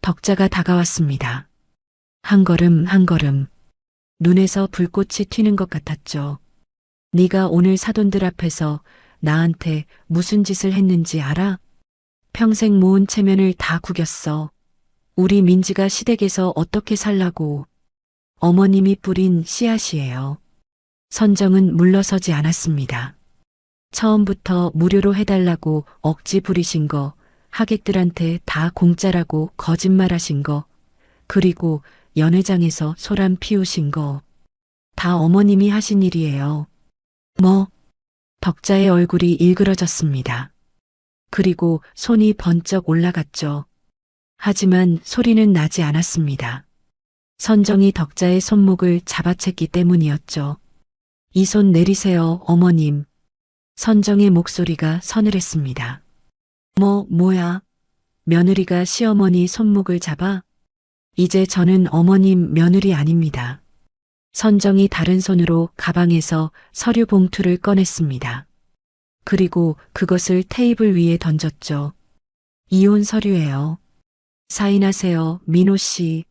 덕자가 다가왔습니다. 한 걸음 한 걸음. 눈에서 불꽃이 튀는 것 같았죠. 네가 오늘 사돈들 앞에서 나한테 무슨 짓을 했는지 알아? 평생 모은 체면을 다 구겼어. 우리 민지가 시댁에서 어떻게 살라고. 어머님이 뿌린 씨앗이에요. 선정은 물러서지 않았습니다. 처음부터 무료로 해달라고 억지 부리신 거, 하객들한테 다 공짜라고 거짓말하신 거, 그리고 연회장에서 소란 피우신 거, 다 어머님이 하신 일이에요. 뭐? 덕자의 얼굴이 일그러졌습니다. 그리고 손이 번쩍 올라갔죠. 하지만 소리는 나지 않았습니다. 선정이 덕자의 손목을 잡아챘기 때문이었죠. 이 손 내리세요, 어머님. 선정의 목소리가 서늘했습니다. 뭐야? 며느리가 시어머니 손목을 잡아? 이제 저는 어머님 며느리 아닙니다. 선정이 다른 손으로 가방에서 서류 봉투를 꺼냈습니다. 그리고 그것을 테이블 위에 던졌죠. 이혼 서류예요. 사인하세요, 민호 씨.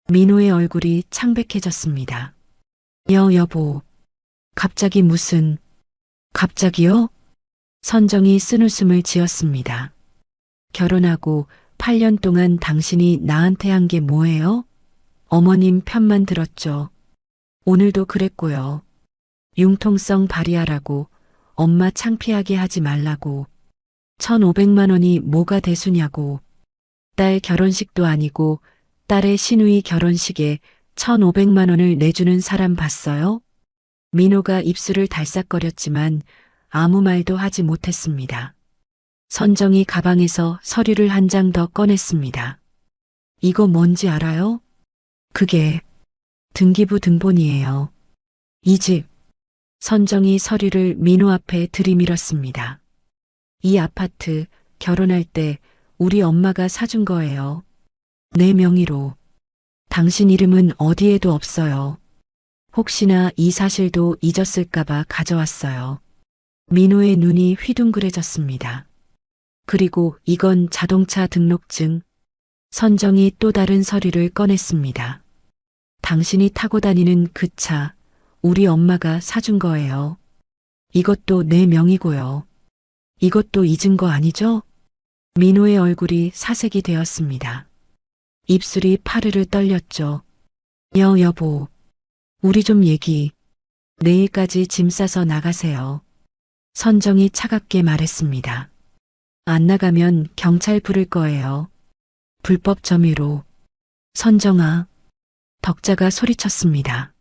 민호의 얼굴이 창백해졌습니다. 여보. 갑자기 무슨... 갑자기요? 선정이 쓴웃음을 지었습니다. 결혼하고 8년 동안 당신이 나한테 한 게 뭐예요? 어머님 편만 들었죠. 오늘도 그랬고요. 융통성 발휘하라고, 엄마 창피하게 하지 말라고. 1,500만 원이 뭐가 대수냐고. 딸 결혼식도 아니고 딸의 시누이 결혼식에 1,500만 원을 내주는 사람 봤어요? 민호가 입술을 달싹거렸지만 아무 말도 하지 못했습니다. 선정이 가방에서 서류를 한 장 더 꺼냈습니다. 이거 뭔지 알아요? 그게 등기부 등본이에요. 이 집. 선정이 서류를 민호 앞에 들이밀었습니다. 이 아파트 결혼할 때 우리 엄마가 사준 거예요. 내 명의로. 당신 이름은 어디에도 없어요. 혹시나 이 사실도 잊었을까봐 가져왔어요. 민호의 눈이 휘둥그레졌습니다. 그리고 이건 자동차 등록증. 선정이 또 다른 서류를 꺼냈습니다. 당신이 타고 다니는 그 차, 우리 엄마가 사준 거예요. 이것도 내 명의고요. 이것도 잊은 거 아니죠? 민호의 얼굴이 사색이 되었습니다. 입술이 파르르 떨렸죠. 여보. 우리 좀 얘기. 내일까지 짐 싸서 나가세요. 선정이 차갑게 말했습니다. 안 나가면 경찰 부를 거예요. 불법 점유로. 선정아. 덕자가 소리쳤습니다.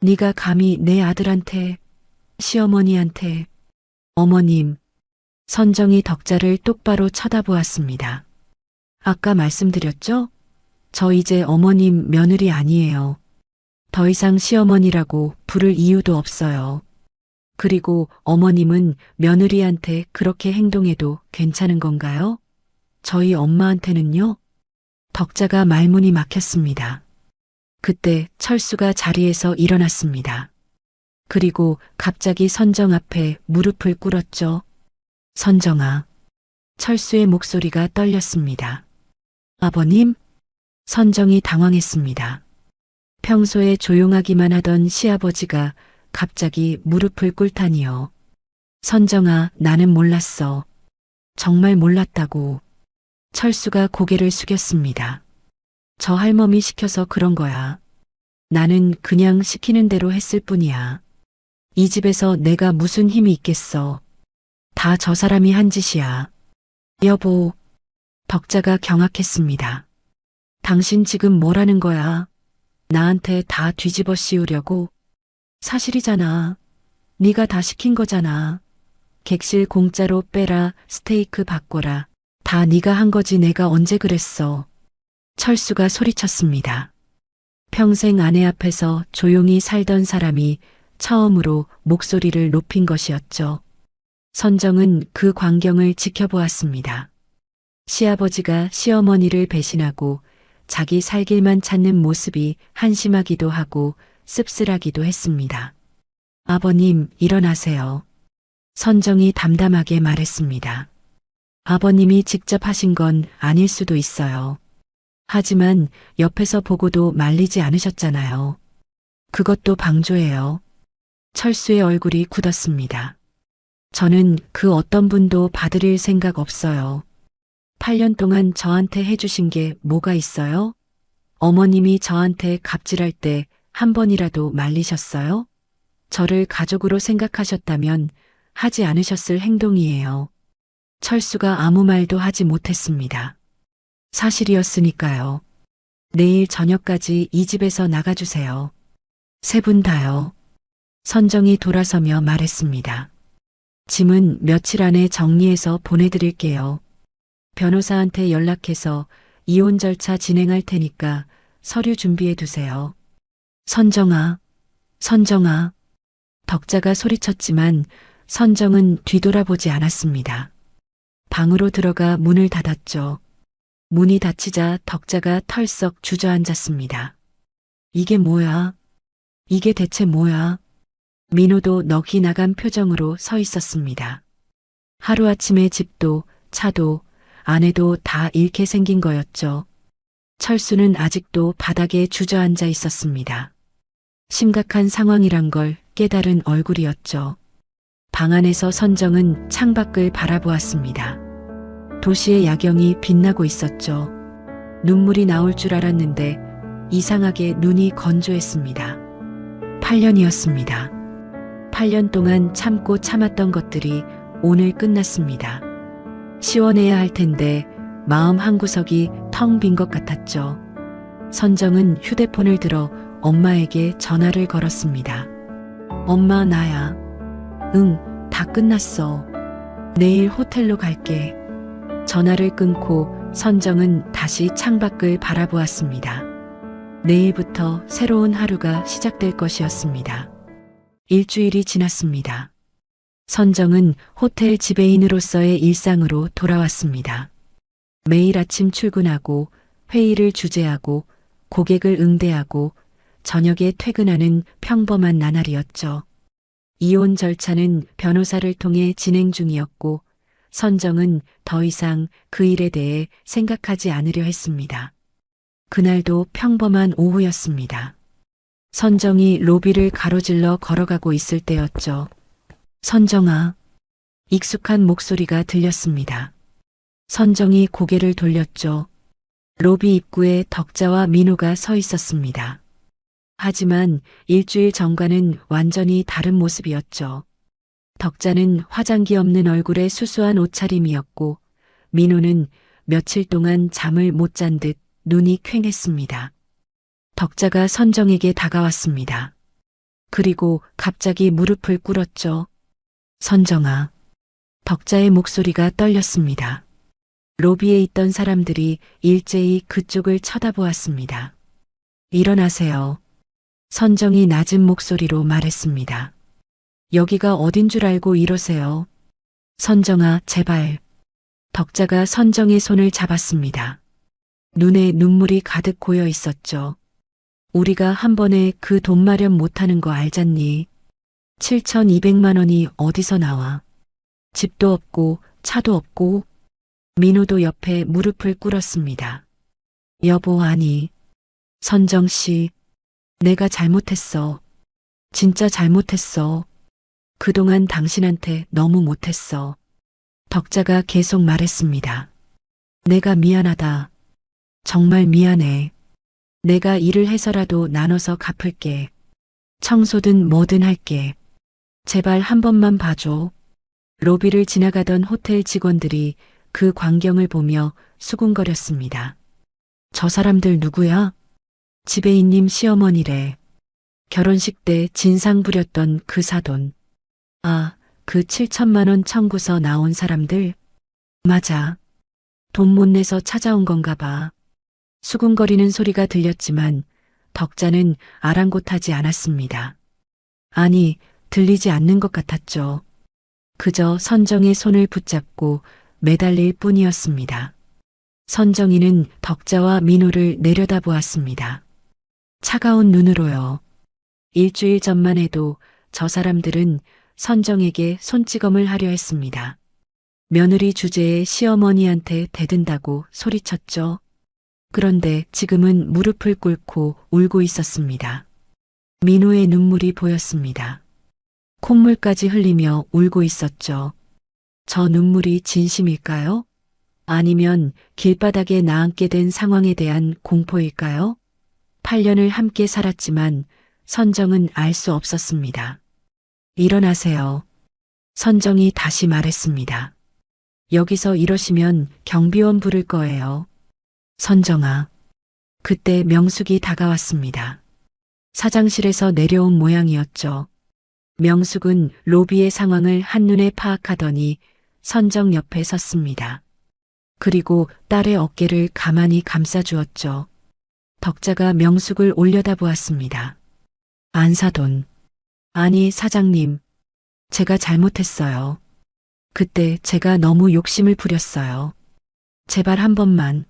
네가 감히 내 아들한테, 시어머니한테, 어머님. 선정이 덕자를 똑바로 쳐다보았습니다. 아까 말씀드렸죠? 저 이제 어머님 며느리 아니에요. 더 이상 시어머니라고 부를 이유도 없어요. 그리고 어머님은 며느리한테 그렇게 행동해도 괜찮은 건가요? 저희 엄마한테는요? 덕자가 말문이 막혔습니다. 그때 철수가 자리에서 일어났습니다. 그리고 갑자기 선정 앞에 무릎을 꿇었죠. 선정아. 철수의 목소리가 떨렸습니다. 아버님? 선정이 당황했습니다. 평소에 조용하기만 하던 시아버지가 갑자기 무릎을 꿇다니요. 선정아, 나는 몰랐어. 정말 몰랐다고. 철수가 고개를 숙였습니다. 저 할멈이 시켜서 그런 거야. 나는 그냥 시키는 대로 했을 뿐이야. 이 집에서 내가 무슨 힘이 있겠어. 다 저 사람이 한 짓이야. 여보. 덕자가 경악했습니다. 당신 지금 뭐라는 거야? 나한테 다 뒤집어 씌우려고? 사실이잖아. 네가 다 시킨 거잖아. 객실 공짜로 빼라, 스테이크 바꿔라. 다 네가 한 거지 내가 언제 그랬어. 철수가 소리쳤습니다. 평생 아내 앞에서 조용히 살던 사람이 처음으로 목소리를 높인 것이었죠. 선정은 그 광경을 지켜보았습니다. 시아버지가 시어머니를 배신하고 자기 살 길만 찾는 모습이 한심하기도 하고 씁쓸하기도 했습니다. 아버님, 일어나세요. 선정이 담담하게 말했습니다. 아버님이 직접 하신 건 아닐 수도 있어요. 하지만 옆에서 보고도 말리지 않으셨잖아요. 그것도 방조예요. 철수의 얼굴이 굳었습니다. 저는 그 어떤 분도 봐드릴 생각 없어요. 8년 동안 저한테 해주신 게 뭐가 있어요? 어머님이 저한테 갑질할 때 한 번이라도 말리셨어요? 저를 가족으로 생각하셨다면 하지 않으셨을 행동이에요. 철수가 아무 말도 하지 못했습니다. 사실이었으니까요. 내일 저녁까지 이 집에서 나가주세요. 세 분 다요. 선정이 돌아서며 말했습니다. 짐은 며칠 안에 정리해서 보내드릴게요. 변호사한테 연락해서 이혼 절차 진행할 테니까 서류 준비해 두세요. 선정아, 선정아. 덕자가 소리쳤지만 선정은 뒤돌아보지 않았습니다. 방으로 들어가 문을 닫았죠. 문이 닫히자 덕자가 털썩 주저앉았습니다. 이게 뭐야? 이게 대체 뭐야? 민호도 넋이 나간 표정으로 서 있었습니다. 하루아침에 집도 차도 아내도 다 잃게 생긴 거였죠. 철수는 아직도 바닥에 주저앉아 있었습니다. 심각한 상황이란 걸 깨달은 얼굴이었죠. 방 안에서 선정은 창밖을 바라보았습니다. 도시의 야경이 빛나고 있었죠. 눈물이 나올 줄 알았는데 이상하게 눈이 건조했습니다. 8년이었습니다. 8년 동안 참고 참았던 것들이 오늘 끝났습니다. 시원해야 할 텐데 마음 한구석이 텅 빈 것 같았죠. 선정은 휴대폰을 들어 엄마에게 전화를 걸었습니다. 엄마, 나야. 응, 다 끝났어. 내일 호텔로 갈게. 전화를 끊고 선정은 다시 창밖을 바라보았습니다. 내일부터 새로운 하루가 시작될 것이었습니다. 일주일이 지났습니다. 선정은 호텔 지배인으로서의 일상으로 돌아왔습니다. 매일 아침 출근하고 회의를 주재하고 고객을 응대하고 저녁에 퇴근하는 평범한 나날이었죠. 이혼 절차는 변호사를 통해 진행 중이었고 선정은 더 이상 그 일에 대해 생각하지 않으려 했습니다. 그날도 평범한 오후였습니다. 선정이 로비를 가로질러 걸어가고 있을 때였죠. 선정아. 익숙한 목소리가 들렸습니다. 선정이 고개를 돌렸죠. 로비 입구에 덕자와 민호가 서 있었습니다. 하지만 일주일 전과는 완전히 다른 모습이었죠. 덕자는 화장기 없는 얼굴에 수수한 옷차림이었고 민호는 며칠 동안 잠을 못 잔 듯 눈이 퀭했습니다. 덕자가 선정에게 다가왔습니다. 그리고 갑자기 무릎을 꿇었죠. 선정아. 덕자의 목소리가 떨렸습니다. 로비에 있던 사람들이 일제히 그쪽을 쳐다보았습니다. 일어나세요. 선정이 낮은 목소리로 말했습니다. 여기가 어딘 줄 알고 이러세요. 선정아, 제발. 덕자가 선정의 손을 잡았습니다. 눈에 눈물이 가득 고여 있었죠. 우리가 한 번에 그 돈 마련 못하는 거 알잖니? 7,200만 원이 어디서 나와? 집도 없고 차도 없고. 민호도 옆에 무릎을 꿇었습니다. 여보, 아니. 선정 씨, 내가 잘못했어. 진짜 잘못했어. 그동안 당신한테 너무 못했어. 덕자가 계속 말했습니다. 내가 미안하다. 정말 미안해. 내가 일을 해서라도 나눠서 갚을게. 청소든 뭐든 할게. 제발 한 번만 봐줘. 로비를 지나가던 호텔 직원들이 그 광경을 보며 수군거렸습니다. 저 사람들 누구야? 지배인님 시어머니래. 결혼식 때 진상 부렸던 그 사돈. 아, 그 7천만 원 청구서 나온 사람들? 맞아. 돈 못 내서 찾아온 건가 봐. 수군거리는 소리가 들렸지만 덕자는 아랑곳하지 않았습니다. 아니, 들리지 않는 것 같았죠. 그저 선정의 손을 붙잡고 매달릴 뿐이었습니다. 선정이는 덕자와 민호를 내려다보았습니다. 차가운 눈으로요. 일주일 전만 해도 저 사람들은 선정에게 손찌검을 하려 했습니다. 며느리 주제에 시어머니한테 대든다고 소리쳤죠. 그런데 지금은 무릎을 꿇고 울고 있었습니다. 민호의 눈물이 보였습니다. 콧물까지 흘리며 울고 있었죠. 저 눈물이 진심일까요? 아니면 길바닥에 나앉게 된 상황에 대한 공포일까요? 8년을 함께 살았지만 선정은 알 수 없었습니다. 일어나세요. 선정이 다시 말했습니다. 여기서 이러시면 경비원 부를 거예요. 선정아. 그때 명숙이 다가왔습니다. 사장실에서 내려온 모양이었죠. 명숙은 로비의 상황을 한눈에 파악하더니 선정 옆에 섰습니다. 그리고 딸의 어깨를 가만히 감싸주었죠. 덕자가 명숙을 올려다보았습니다. 안사돈. 아니, 사장님. 제가 잘못했어요. 그때 제가 너무 욕심을 부렸어요. 제발 한 번만.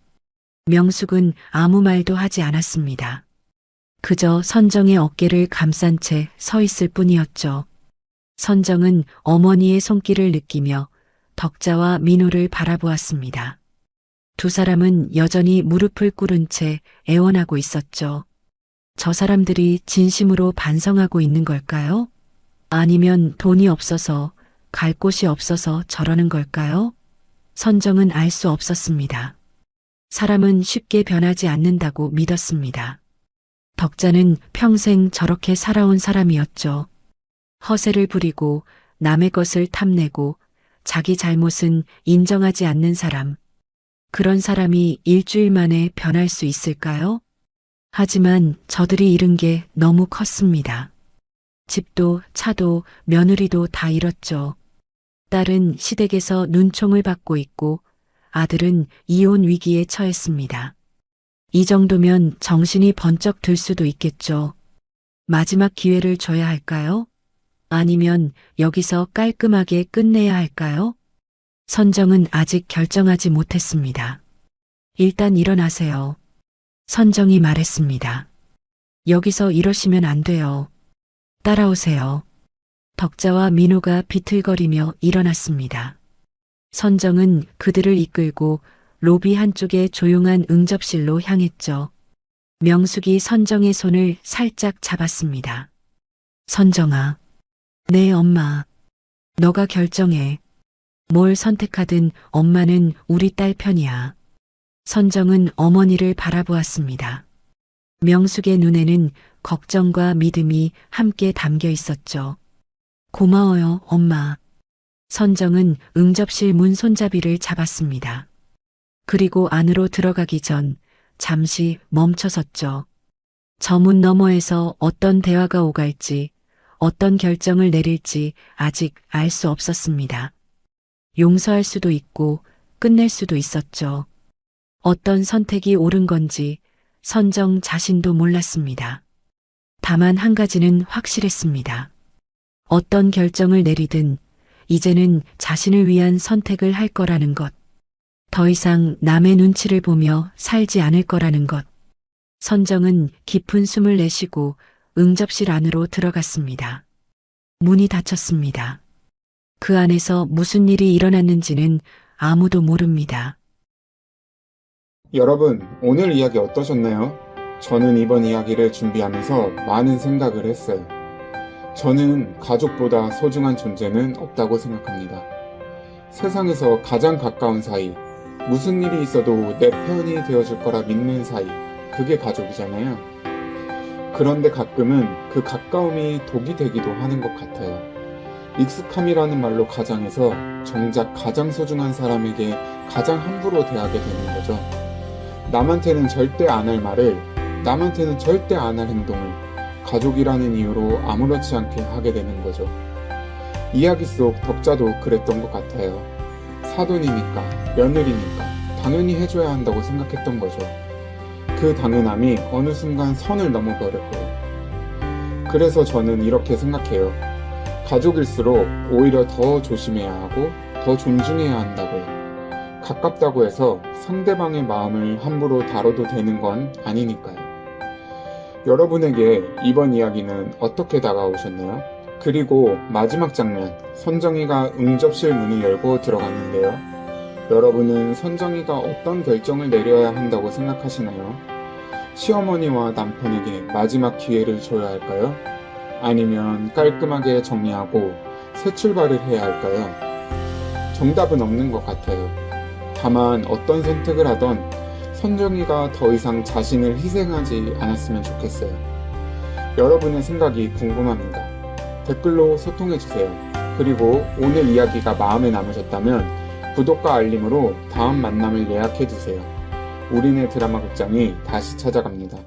명숙은 아무 말도 하지 않았습니다. 그저 선정의 어깨를 감싼 채 서 있을 뿐이었죠. 선정은 어머니의 손길을 느끼며 덕자와 민호를 바라보았습니다. 두 사람은 여전히 무릎을 꿇은 채 애원하고 있었죠. 저 사람들이 진심으로 반성하고 있는 걸까요? 아니면 돈이 없어서, 갈 곳이 없어서 저러는 걸까요? 선정은 알 수 없었습니다. 사람은 쉽게 변하지 않는다고 믿었습니다. 덕자는 평생 저렇게 살아온 사람이었죠. 허세를 부리고 남의 것을 탐내고 자기 잘못은 인정하지 않는 사람. 그런 사람이 일주일 만에 변할 수 있을까요? 하지만 저들이 잃은 게 너무 컸습니다. 집도 차도 며느리도 다 잃었죠. 딸은 시댁에서 눈총을 받고 있고 아들은 이혼 위기에 처했습니다. 이 정도면 정신이 번쩍 들 수도 있겠죠. 마지막 기회를 줘야 할까요? 아니면 여기서 깔끔하게 끝내야 할까요? 선정은 아직 결정하지 못했습니다. 일단 일어나세요. 선정이 말했습니다. 여기서 이러시면 안 돼요. 따라오세요. 덕자와 민호가 비틀거리며 일어났습니다. 선정은 그들을 이끌고 로비 한쪽의 조용한 응접실로 향했죠. 명숙이 선정의 손을 살짝 잡았습니다. 선정아. 네, 엄마. 너가 결정해. 뭘 선택하든 엄마는 우리 딸 편이야. 선정은 어머니를 바라보았습니다. 명숙의 눈에는 걱정과 믿음이 함께 담겨 있었죠. 고마워요, 엄마. 선정은 응접실 문 손잡이를 잡았습니다. 그리고 안으로 들어가기 전 잠시 멈춰섰죠. 저 문 너머에서 어떤 대화가 오갈지, 어떤 결정을 내릴지 아직 알 수 없었습니다. 용서할 수도 있고 끝낼 수도 있었죠. 어떤 선택이 옳은 건지 선정 자신도 몰랐습니다. 다만 한 가지는 확실했습니다. 어떤 결정을 내리든 이제는 자신을 위한 선택을 할 거라는 것. 더 이상 남의 눈치를 보며 살지 않을 거라는 것. 선정은 깊은 숨을 내쉬고 응접실 안으로 들어갔습니다. 문이 닫혔습니다. 그 안에서 무슨 일이 일어났는지는 아무도 모릅니다. 여러분, 오늘 이야기 어떠셨나요? 저는 이번 이야기를 준비하면서 많은 생각을 했어요. 저는 가족보다 소중한 존재는 없다고 생각합니다. 세상에서 가장 가까운 사이, 무슨 일이 있어도 내 편이 되어줄 거라 믿는 사이, 그게 가족이잖아요. 그런데 가끔은 그 가까움이 독이 되기도 하는 것 같아요. 익숙함이라는 말로 가장해서 정작 가장 소중한 사람에게 가장 함부로 대하게 되는 거죠. 남한테는 절대 안 할 말을 남한테는 절대 안 할 행동을 가족이라는 이유로 아무렇지 않게 하게 되는 거죠. 이야기 속 덕자도 그랬던 것 같아요. 사돈이니까, 며느리니까 당연히 해줘야 한다고 생각했던 거죠. 그 당연함이 어느 순간 선을 넘어버렸고요. 그래서 저는 이렇게 생각해요. 가족일수록 오히려 더 조심해야 하고 더 존중해야 한다고요. 가깝다고 해서 상대방의 마음을 함부로 다뤄도 되는 건 아니니까요. 여러분에게 이번 이야기는 어떻게 다가오셨나요? 그리고 마지막 장면, 선정이가 응접실 문을 열고 들어갔는데요. 여러분은 선정이가 어떤 결정을 내려야 한다고 생각하시나요? 시어머니와 남편에게 마지막 기회를 줘야 할까요? 아니면 깔끔하게 정리하고 새 출발을 해야 할까요? 정답은 없는 것 같아요. 다만 어떤 선택을 하던 선정이가 더 이상 자신을 희생하지 않았으면 좋겠어요. 여러분의 생각이 궁금합니다. 댓글로 소통해주세요. 그리고 오늘 이야기가 마음에 남으셨다면 구독과 알림으로 다음 만남을 예약해주세요. 우리네 드라마 극장이 다시 찾아갑니다.